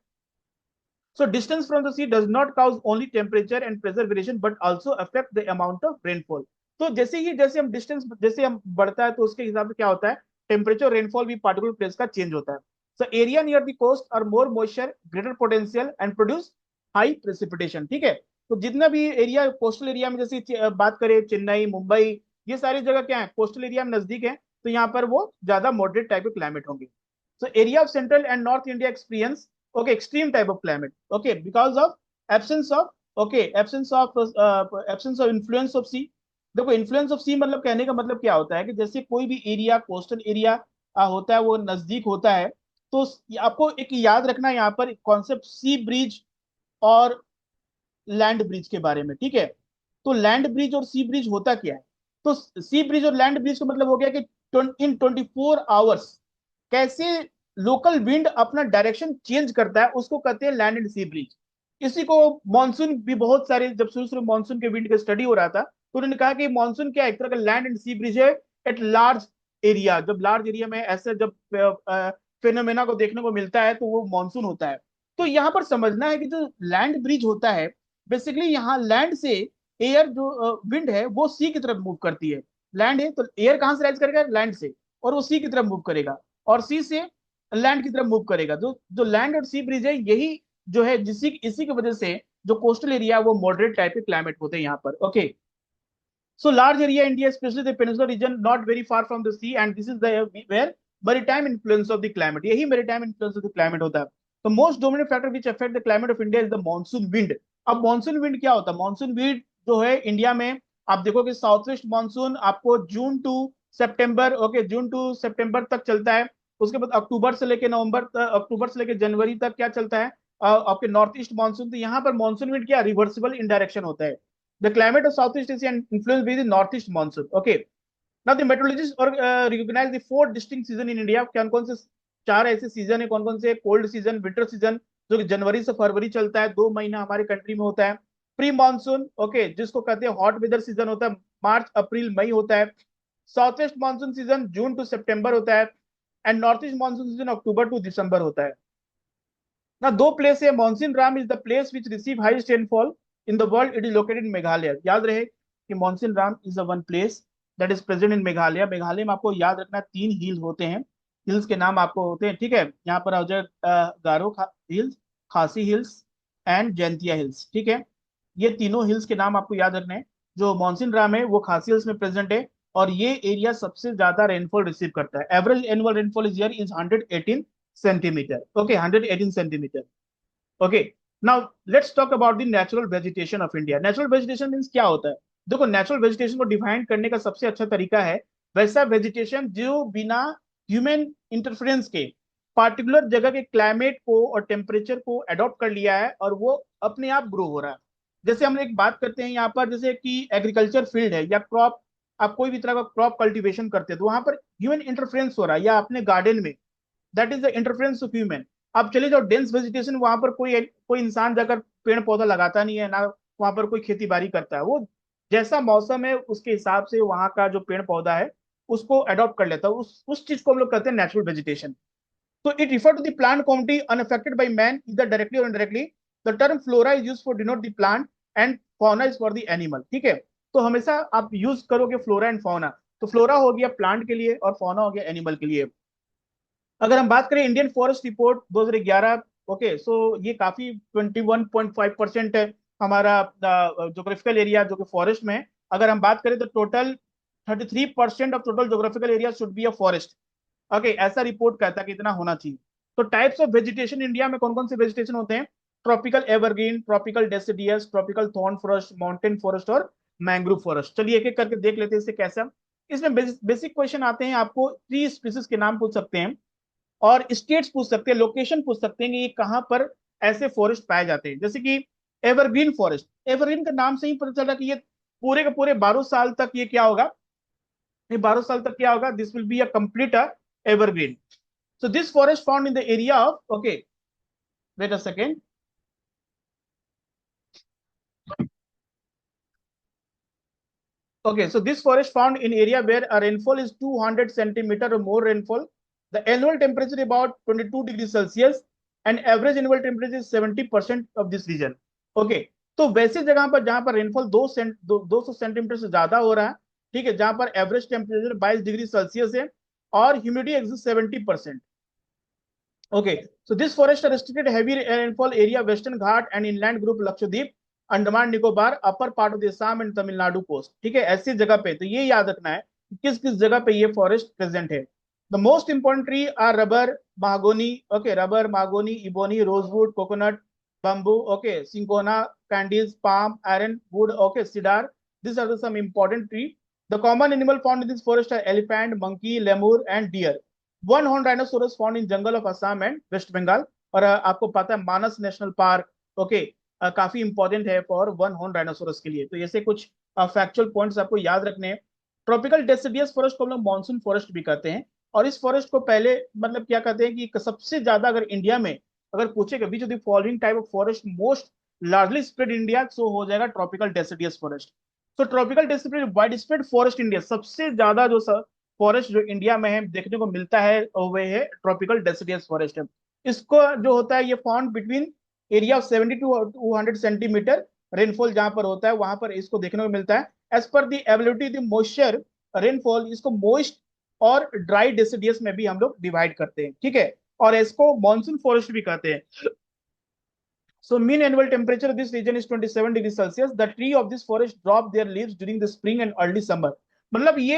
So distance from the sea does not cause only temperature and pressure variation but also affect the amount of rainfall. तो जैसे ही जैसे हम डिस्टेंस जैसे हम बढ़ता है तो उसके हिसाब से क्या होता है, टेम्परेचर रेनफॉल भी पार्टिकुलर प्लेस का चेंज होता है। So area near the coast are more moisture, greater potential and produce high precipitation, ठीक है। तो जितना भी एरिया कोस्टल एरिया में, जैसे बात करें चेन्नई, मुंबई, ये सारी जगह क्या है, कोस्टल एरिया में नजदीक है, तो यहाँ पर वो ज्यादा मॉडरेट टाइप के क्लाइमेट होंगे। So area of central and north India experience, okay, extreme type of climate, okay, because of absence of, okay, absence of influence of sea। देखो इन्फ्लुएंस ऑफ सी मतलब कहने का मतलब क्या होता है कि जैसे कोई भी एरिया कोस्टल एरिया होता है, वो नजदीक होता है, तो आपको एक याद रखना है यहाँ पर कॉन्सेप्ट सी ब्रिज और लैंड ब्रिज के बारे में, ठीक है। तो लैंड ब्रिज और सी ब्रिज होता क्या है, तो सी ब्रिज और लैंड ब्रिज का मतलब हो गया कि इन 24 आवर्स कैसे लोकल विंड अपना डायरेक्शन चेंज करता है, उसको कहते हैं लैंड एंड सी ब्रिज। इसी को मानसून भी, बहुत सारे जब शुरू शुरू मानसून के विंड का स्टडी हो रहा था तो उन्होंने कहा कि मानसून क्या एक तरह का लैंड एंड सी ब्रिज है एट लार्ज एरिया। जब लार्ज एरिया में ऐसे जब फेनोमेना को देखने को मिलता है तो वो मानसून होता है। तो यहाँ पर समझना है कि जो लैंड ब्रिज होता है, बेसिकली यहाँ लैंड से एयर जो विंड है वो सी की तरफ मूव करती है, लैंड है तो एयर कहाँ से राइज करेगा, लैंड से, और वो सी की तरफ मूव करेगा, और सी से लैंड की तरफ मूव करेगा। जो जो लैंड और सी ब्रिज है, यही जो है जिसी इसी की वजह से जो कोस्टल एरिया वो मॉडरेट टाइप के क्लाइमेट होते हैं यहाँ पर। Okay, so large area India, especially the peninsula region, not very far from the sea, and this is the where maritime influence of the climate. यही maritime influence of the climate होता है। The most dominant factor which affect the climate of India is the monsoon wind. अब monsoon wind क्या होता है? monsoon wind जो है India में, आप देखोगे साउथ वेस्ट मानसून आपको June to September, okay, June to September तक चलता है। उसके बाद अक्टूबर से लेके नवंबर तक, अक्टूबर से लेके जनवरी तक क्या चलता है, आपके नॉर्थ ईस्ट मानसून। तो यहाँ पर मानसून विंड क्या, रिवर्सिबल इन डायरेक्शन होता है। The climate of Southeast Asia influenced by the northeast monsoon. Okay. Now the meteorologists or recognize the four distinct season in India. कौन से चार ऐसे सीजन है, कौन कौन से? कोल्ड सीजन, विंटर सीजन जो कि जनवरी से फरवरी चलता है, 2 महीना हमारे कंट्री में होता है। प्री मानसून, ओके, जिसको कहते हैं हॉट वेदर सीजन होता है, मार्च अप्रैल मई होता है। South west monsoon season June to September होता है, and north east monsoon season October to December होता है। ना दो प्लेस है, Mawsynram is the place which receive highest rainfall in the world, it is located in Meghalaya. याद रहे कि Mawsynram is the one place that is present in Meghalaya. Meghalaya में आपको याद रखना 3 हिल होते हैं, हिल्स के नाम आपको होते हैं, ठीक है। यहाँ पर आ जाए गारो हिल्स, खासी हिल्स एंड जैंतिया हिल्स, ठीक है। ये तीनों हिल्स के नाम आपको याद रखने हैं। जो मानसून राम है वो खासी हिल्स में प्रेजेंट है, और ये एरिया सबसे ज्यादा रेनफॉल रिसीव करता है। Average annual rainfall is year is 118 centimetre, okay, 118 centimetre. Okay, now let's talk about the natural vegetation of India. Natural vegetation means क्या होता है? देखो, नेचुरल वेजिटेशन को डिफाइन करने का सबसे अच्छा तरीका है वैसा वेजिटेशन जो बिना ह्यूमन इंटरफेरेंस के पार्टिकुलर जगह के क्लाइमेट को और टेम्परेचर को अडॉप्ट कर लिया है, और वो अपने आप ग्रो हो रहा है। जैसे हम एक बात करते हैं यहाँ पर, जैसे कि एग्रीकल्चर फील्ड है या क्रॉप, आप कोई भी तरह का क्रॉप कल्टीवेशन करते हैं तो वहां पर ह्यूमन इंटरफेरेंस हो रहा है, या अपने गार्डन में, that is the interference of human. आप चले जाओ डेंस वेजिटेशन, वहां पर कोई कोई इंसान जाकर पेड़ पौधा लगाता नहीं है ना, वहां पर कोई खेती बाड़ी करता है। वो जैसा मौसम है उसके हिसाब से वहां का जो पेड़ पौधा है उसको अडॉप्ट कर लेता है। उस चीज को हम लोग कहते हैं नेचुरल वेजिटेशन। तो it refer to the plant community unaffected by man either directly और indirectly. The term flora is used for denote the plant and fauna is for the animal, ठीक है। तो हमेशा आप यूज करोगे फ्लोरा एंड फौना, तो flora हो गया प्लांट के लिए और फौना हो गया एनिमल के लिए। अगर हम बात करें इंडियन फॉरेस्ट रिपोर्ट 2011, ओके, सो ये काफी 21.5% है हमारा जोग्राफिकल एरिया जो कि फॉरेस्ट में है। अगर हम बात करें तो total 33% of total geographical area should be a forest, okay, ऐसा रिपोर्ट कहता है कि इतना होना चाहिए। तो टाइप्स ऑफ वेजिटेशन इंडिया में कौन कौन से वेजिटेशन होते हैं? Tropical evergreen, tropical deciduous, tropical thorn forest, mountain forest और मैंग्रोव फॉरेस्ट। चलिए एक एक करके देख लेते हैं इससे कैसा। इसमें बेसिक क्वेश्चन आते हैं, आपको 3 स्पीसीज के नाम पूछ सकते हैं, और स्टेट्स पूछ सकते हैं, लोकेशन पूछ सकते हैं कि ये कहाँ पर ऐसे फॉरेस्ट पाए जाते हैं। जैसे कि एवरग्रीन फॉरेस्ट, एवरग्रीन का नाम से ही पता चल रहा है कि ये पूरे के पूरे 12 साल तक ये क्या होगा, ये 12 साल तक क्या होगा, this will be a complete evergreen. So this forest found in the area of, okay, wait a second, okay, so this forest found in area where a rainfall is 200 centimeter or more rainfall. The annual temperature about 22 degrees Celsius and average annual temperature is 70% of this region. Okay, तो वैसे जगह पर जहां पर rainfall 200 centimetre से ज्यादा हो रहा है, ठीक है, जहां पर एवरेज टेम्परेचर 22 डिग्री सेल्सियस है और humidity exist 70%। Okay, so this forest restricted heavy rainfall area western Ghat and inland group Lakshadweep, Andaman Nicobar, upper part of the Assam and Tamil Nadu coast, ठीक है, ऐसी जगह पे। तो ये याद रखना है कि किस किस जगह पे ये फॉरेस्ट प्रेजेंट है। The most important tree are rubber, mahogany, okay, rubber, mahogany, ebony, rosewood, coconut, bamboo, okay, cinchona, candies, palm, iron wood, okay, cedar. These are the some important tree. The common animal found in this forest are elephant, monkey, lemur, and deer. One horned rhinoceros found in jungle of Assam and West Bengal. और आपको पता है मानस national park, okay, काफी important है for one horn rhinoceros के लिए। तो ऐसे कुछ फैक्चुअल पॉइंट्स आपको याद रखने हैं। ट्रॉपिकल डेसिडियस फॉरेस्ट को हम लोग मानसून फॉरेस्ट भी कहते हैं, और इस फॉरेस्ट को पहले मतलब क्या कहते हैं कि सबसे ज्यादा अगर इंडिया में अगर पूछेगा which of the following type of forest most largely spread India, so हो जाएगा ट्रॉपिकल डेसिडियस फॉरेस्ट। तो tropical deciduous wide spread forest India, सबसे ज्यादा जो फॉरेस्ट जो इंडिया में है देखने को मिलता है वो है ट्रॉपिकल डेसिडियस फॉरेस्ट है। इसको जो होता है ये found between area of 70 to 200 centimeter rainfall जहां पर होता है वहां पर इसको देखने को मिलता है। As per the ability the moisture rainfall, इसको मोइस्ट और ड्राई डेसिडियस में भी हम लोग डिवाइड करते हैं, ठीक है। और इसको मानसून फॉरेस्ट भी कहते हैं। So mean annual temperature of this region is 27 degrees Celsius. The tree of this forest drop their leaves during the spring and early summer. मतलब ये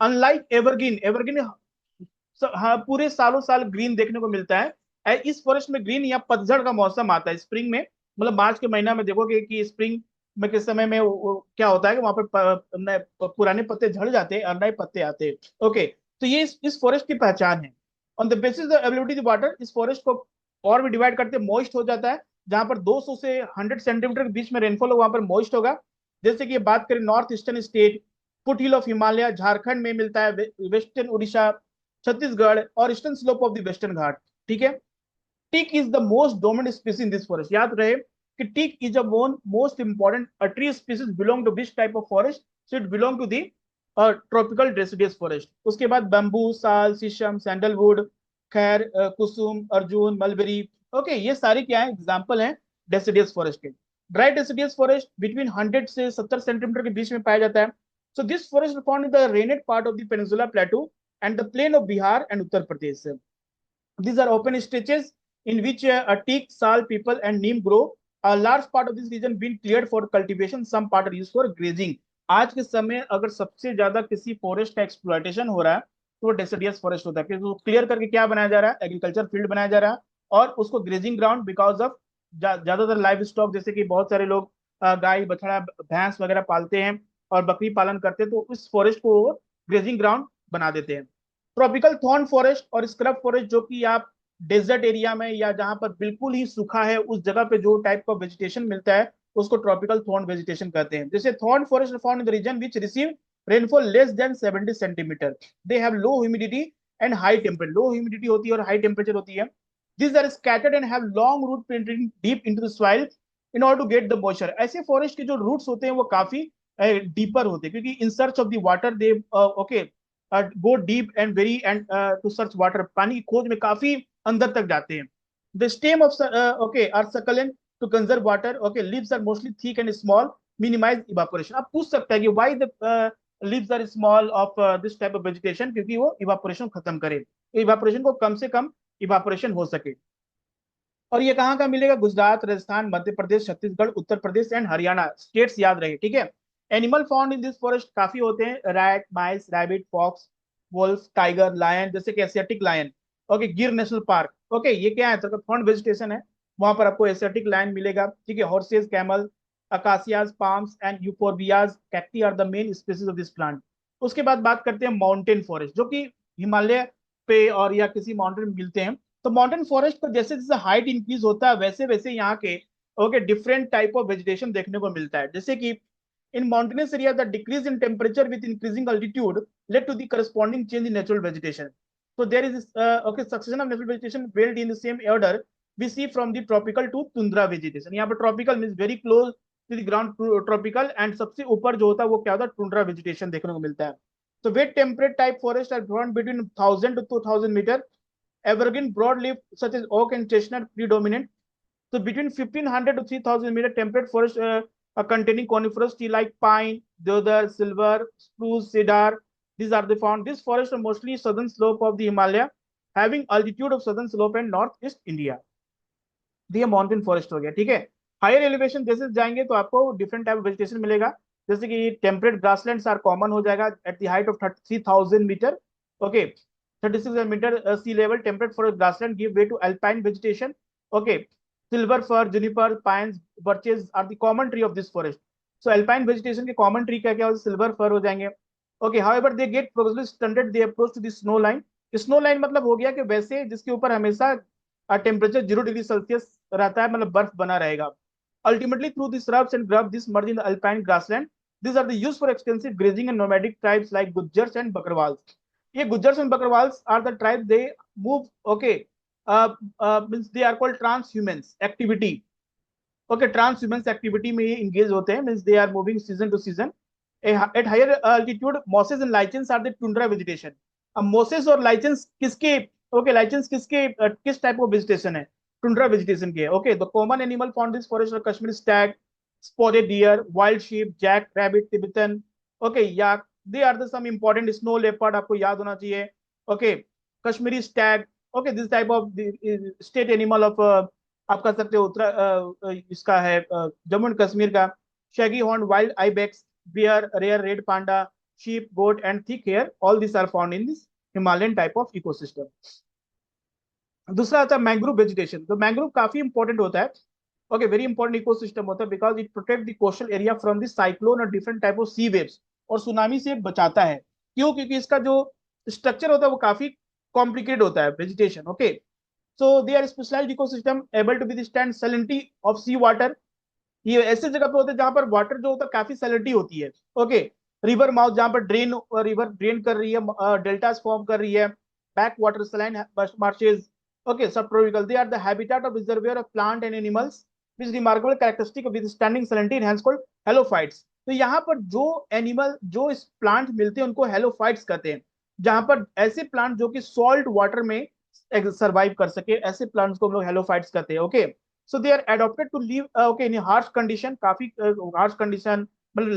अनलाइक एवरग्रीन, एवरग्रीन हाँ पूरे सालों साल ग्रीन देखने को मिलता है। इस फॉरेस्ट में ग्रीन या पतझड़ का मौसम आता है स्प्रिंग में, मतलब मार्च के महीना में देखोगे कि स्प्रिंग में के समय में क्या होता है कि वहां पर पुराने पत्ते झड़ जाते हैं और नए पत्ते आते हैं। ओके, तो ये इस फॉरेस्ट की पहचान है। On the basis the availability of water, इस फॉरेस्ट को और भी डिवाइड करते, मॉइस्ट हो जाता है, जहां पर 200 से 100 सेंटीमीटर के बीच में रेनफॉल हो वहां पर मॉइस्ट होगा। जैसे कि बात करें north eastern state, foot hill of Himalaya Jharkhand में मिलता है, वेस्टर्न उड़ीसा, छत्तीसगढ़ और eastern slope of the Western Ghat, ठीक है। Teak is the most dominant species in this forest. याद रहे कि teak is a one most important tree species belong to this type of forest, so it belong to the tropical deciduous forest. उसके बाद bamboo, साल, शीशम, sandalwood, खैर, कुसुम, Arjun, mulberry, okay, ये सारी क्या है, एग्जाम्पल है डेसिडियस फॉरेस्ट के। ड्राई डेसिडियस फॉरेस्ट बिटवीन 100 से 70 सेंटीमीटर के बीच में पाया जाता है। So this forest found in the rained part of the peninsula plateau and the plain of Bihar and Uttar Pradesh. These are open stretches in which a teak, sal, people, and neem grow. A large part of this region been cleared for cultivation. Some part are used for grazing. आज के समय अगर सबसे ज्यादा किसी forest का exploitation हो रहा है तो वो डेसिडियस फॉरेस्ट होता है, क्योंकि वो क्लियर करके क्या बनाया जा रहा है, एग्रीकल्चर फील्ड बनाया जा रहा है, और उसको ग्रेजिंग ग्राउंड बिकॉज ऑफ ज्यादातर लाइव स्टॉक, जैसे कि बहुत सारे लोग गाय, बछड़ा, भैंस वगैरह पालते हैं और बकरी पालन करते हैं, तो इस फॉरेस्ट को ग्रेजिंग ग्राउंड बना देते हैं। ट्रॉपिकल थॉर्न फॉरेस्ट और स्क्रब फॉरेस्ट, जो कि आप डेजर्ट एरिया में या जहां पर बिल्कुल ही सूखा है उस जगह पे जो टाइप का वेजिटेशन मिलता है उसको ट्रॉपिकल थॉर्न वेजिटेशन कहते हैं। जैसे thorn forest found in the region which receive rainfall less than 70 centimeter. They have low humidity and high temperature, low humidity होती है और हाई टेम्परेचर होती है। These are scattered and have long root penetrating deep into the soil in order to get the moisture. ऐसे forest के जो roots होते हैं वो काफी डीपर होते हैं, क्योंकि in search of the water they okay go deep and very and to search water, पानी की खोज में काफी अंदर तक जाते हैं। The stem of okay are succulent to conserve water, okay, leaves are mostly thick and small, minimize evaporation. आप पूछ सकते हैं कि why the leaves are small of this type of vegetation, क्योंकि वो इवापोरेशन खत्म करे, इवापोरेशन को कम से कम इवापोरेशन हो सके। और ये कहाँ का मिलेगा, गुजरात, राजस्थान, मध्य प्रदेश, छत्तीसगढ़, उत्तर प्रदेश एंड हरियाणा स्टेट्स, याद रहे, ठीक है। Animal found in this forest काफी होते हैं, rat, mice, rabbit, fox, wolf, tiger, lion, जैसे कि Asiatic lion, okay, Gir national park, okay, ये क्या है, तो फाउंड वेजिटेशन है, वहां पर आपको एशियाटिक लायन मिलेगा, ठीक है। Horses, camel, acacias, palms and euphorbias, cacti are the main species of this plant. उसके बाद बात करते हैं माउंटेन फॉरेस्ट, जो कि हिमालय पे और या किसी माउंटेन में मिलते हैं। तो माउंटेन फॉरेस्ट पर जैसे जैसे हाइट इंक्रीज होता है वैसे वैसे यहाँ के okay different type of vegetation देखने को मिलता है। जैसे कि in mountainous area the decrease in temperature with increasing altitude led to the corresponding change in natural vegetation. So there is okay succession of natural vegetation built in the same order we see from the tropical to tundra vegetation. यहाँ पर tropical means very close to the ground, tropical, and सबसे ऊपर जो होता है वो क्या होता है, tundra vegetation देखने को मिलता है। So wet temperate type forests are grown between 1000 to 2000 meter. Evergreen broadleaf such as oak and chestnut predominant. So between 1500 to 3000 meter temperate forest containing coniferous tree like pine, deodar, silver, spruce, cedar. These are the found. This forest are mostly southern slope of the Himalaya, having altitude of southern slope and northeast India. ये mountain forest हो गया, ठीक है। Higher elevation जैसे जाएंगे तो आपको different type of vegetation मिलेगा, जैसे कि टेम्परेट ग्रासलैंड्स आर कॉमन हो जाएगा at the height of 33000 meter, okay, 36 meter sea level. Temperate forest grassland give way to alpine vegetation, okay. Silver fir, juniper, pines, birches are the common tree of this forest. So alpine vegetation के common tree क्या क्या हो, silver fir हो जाएंगे, okay. However they get progressively stunted they approach to the snow line. Snow line मतलब हो गया कि वैसे जिसके ऊपर हमेशा टेम्परेचर 0 डिग्री सेल्सियस रहता है, मतलब बर्फ बना रहेगा। Ultimately through this shrubs and grub this merge in the alpine grassland. These are the used for extensive grazing and nomadic tribes like Gujjars and Bakarwals. ये Gujjars and Bakarwals are the tribes, they move, okay, means they are called transhumans activity, okay, transhumans activity में ये engage होते हैं, means they are moving season to season. At higher altitude mosses and lichens are the tundra vegetation. अब mosses और lichens किसके, okay, lichens किसके किस type of vegetation है, टुंड्रा वेजिटेशन के, okay. The common animal found this forest Kashmir stag, spotted deer, wild sheep, jack rabbit, Tibetan, okay, yak, they are the some important, snow leopard आपको याद होना चाहिए, okay, Kashmiri stag, okay, this type of state animal of, आप कह सकते हो इसका है जम्मू एंड कश्मीर का, shaggy horn wild ibex, bear, rare red panda, sheep, goat, and thick hair. All these are found in this Himalayan type of ecosystem. दूसरा आता है मैंग्रोव वेजिटेशन। तो मैंग्रोव काफी इंपॉर्टेंट होता है, ओके, वेरी इंपॉर्टेंट इकोसिस्टम होता है, because it protect the coastal area from the cyclone और different type of sea waves, और सुनामी से बचाता है। क्यों? क्योंकि इसका जो स्ट्रक्चर होता है वो काफी कॉम्प्लिकेटेड होता है, vegetation, okay. So they are specialised ecosystem able to withstand salinity of sea water. ये ऐसे जगह पे होते हैं जहां पर वाटर जो होता है काफी सैलिनिटी होती है, ओके। रिवर माउथ जहां पर रिवर ड्रेन कर रही है, डेल्टास फॉर्म कर रही है, back water saline marshes, okay, sub tropical, they are the habitat of reservoir of plant and animals which remarkable characteristic of withstanding salinity and hence called halophytes. तो यहाँ पर जो एनिमल, जो इस प्लांट मिलते हैं उनको हेलोफाइट्स कहते हैं, जहां पर ऐसे प्लांट जो कि सॉल्ट वाटर में सर्वाइव कर सके, ऐसे प्लांट्स को हम लोग हेलोफाइट्स कहते हैं, okay. So they are adapted to live, okay, in harsh condition, काफी हार्श कंडीशन, मतलब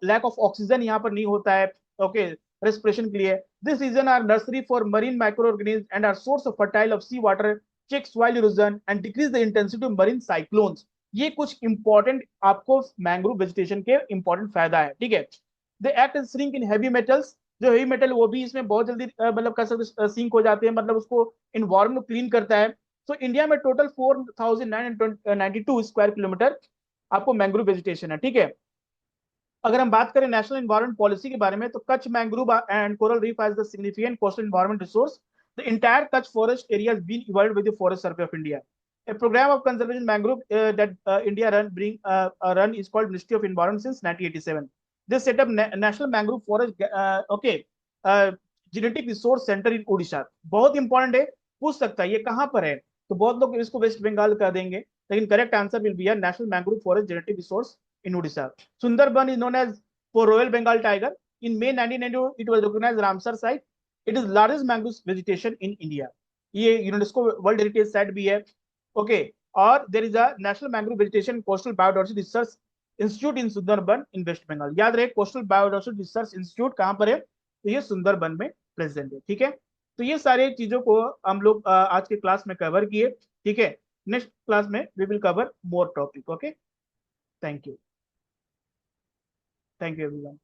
लैक ऑफ ऑक्सीजन यहाँ पर नहीं होता है, ओके, रेस्पिरेशन के लिए। This region are nursery for marine microorganisms and are source of fertile of sea water, check soil erosion and decrease the intensity of marine cyclones। ये कुछ इंपॉर्टेंट आपको मैंग्रोव वेजिटेशन के इंपॉर्टेंट फायदा है, ठीक है। They act as sink in heavy metals, जो heavy metal वो भी इसमें बहुत जल्दी मतलब कह सकते सिंक हो जाते हैं, मतलब उसको इन्वायरमेंट क्लीन करता है। सो इंडिया में टोटल 4992 स्क्वायर किलोमीटर आपको मैंग्रोव वेजिटेशन है, ठीक है। अगर हम बात करें नेशनल एनवायरमेंट पॉलिसी के बारे में, तो Kutch mangrove and coral reef as the significant coastal environment resource, the entire Kutch forest area has been evolved with the forest survey of India. A program of conservation mangrove that India run is called Ministry of Environment since 1987. They set up National Mangrove Forest, okay, genetic resource center in Odisha। बहुत important है, पूछ सकता है ये कहाँ पर है, तो बहुत लोग इसको वेस्ट बंगाल कर देंगे, लेकिन correct answer will be national mangrove forest genetic resource in Odisha. Sundarban is known as for Royal Bengal tiger. In May 1992, it was recognized Ramsar site. It is largest mangrove vegetation in India. ये UNESCO world heritage site भी है, okay. और there is a national mangrove vegetation coastal biodiversity research institute in Sundarban in West Bengal. याद रहे, coastal biodiversity research institute कहाँ पर है, तो ये सुंदरबन में प्रेजेंट है, ठीक है। तो ये सारे चीजों को हम लोग आज के क्लास में कवर किए, ठीक है। नेक्स्ट क्लास में we will cover more topic, okay. Thank you, thank you everyone.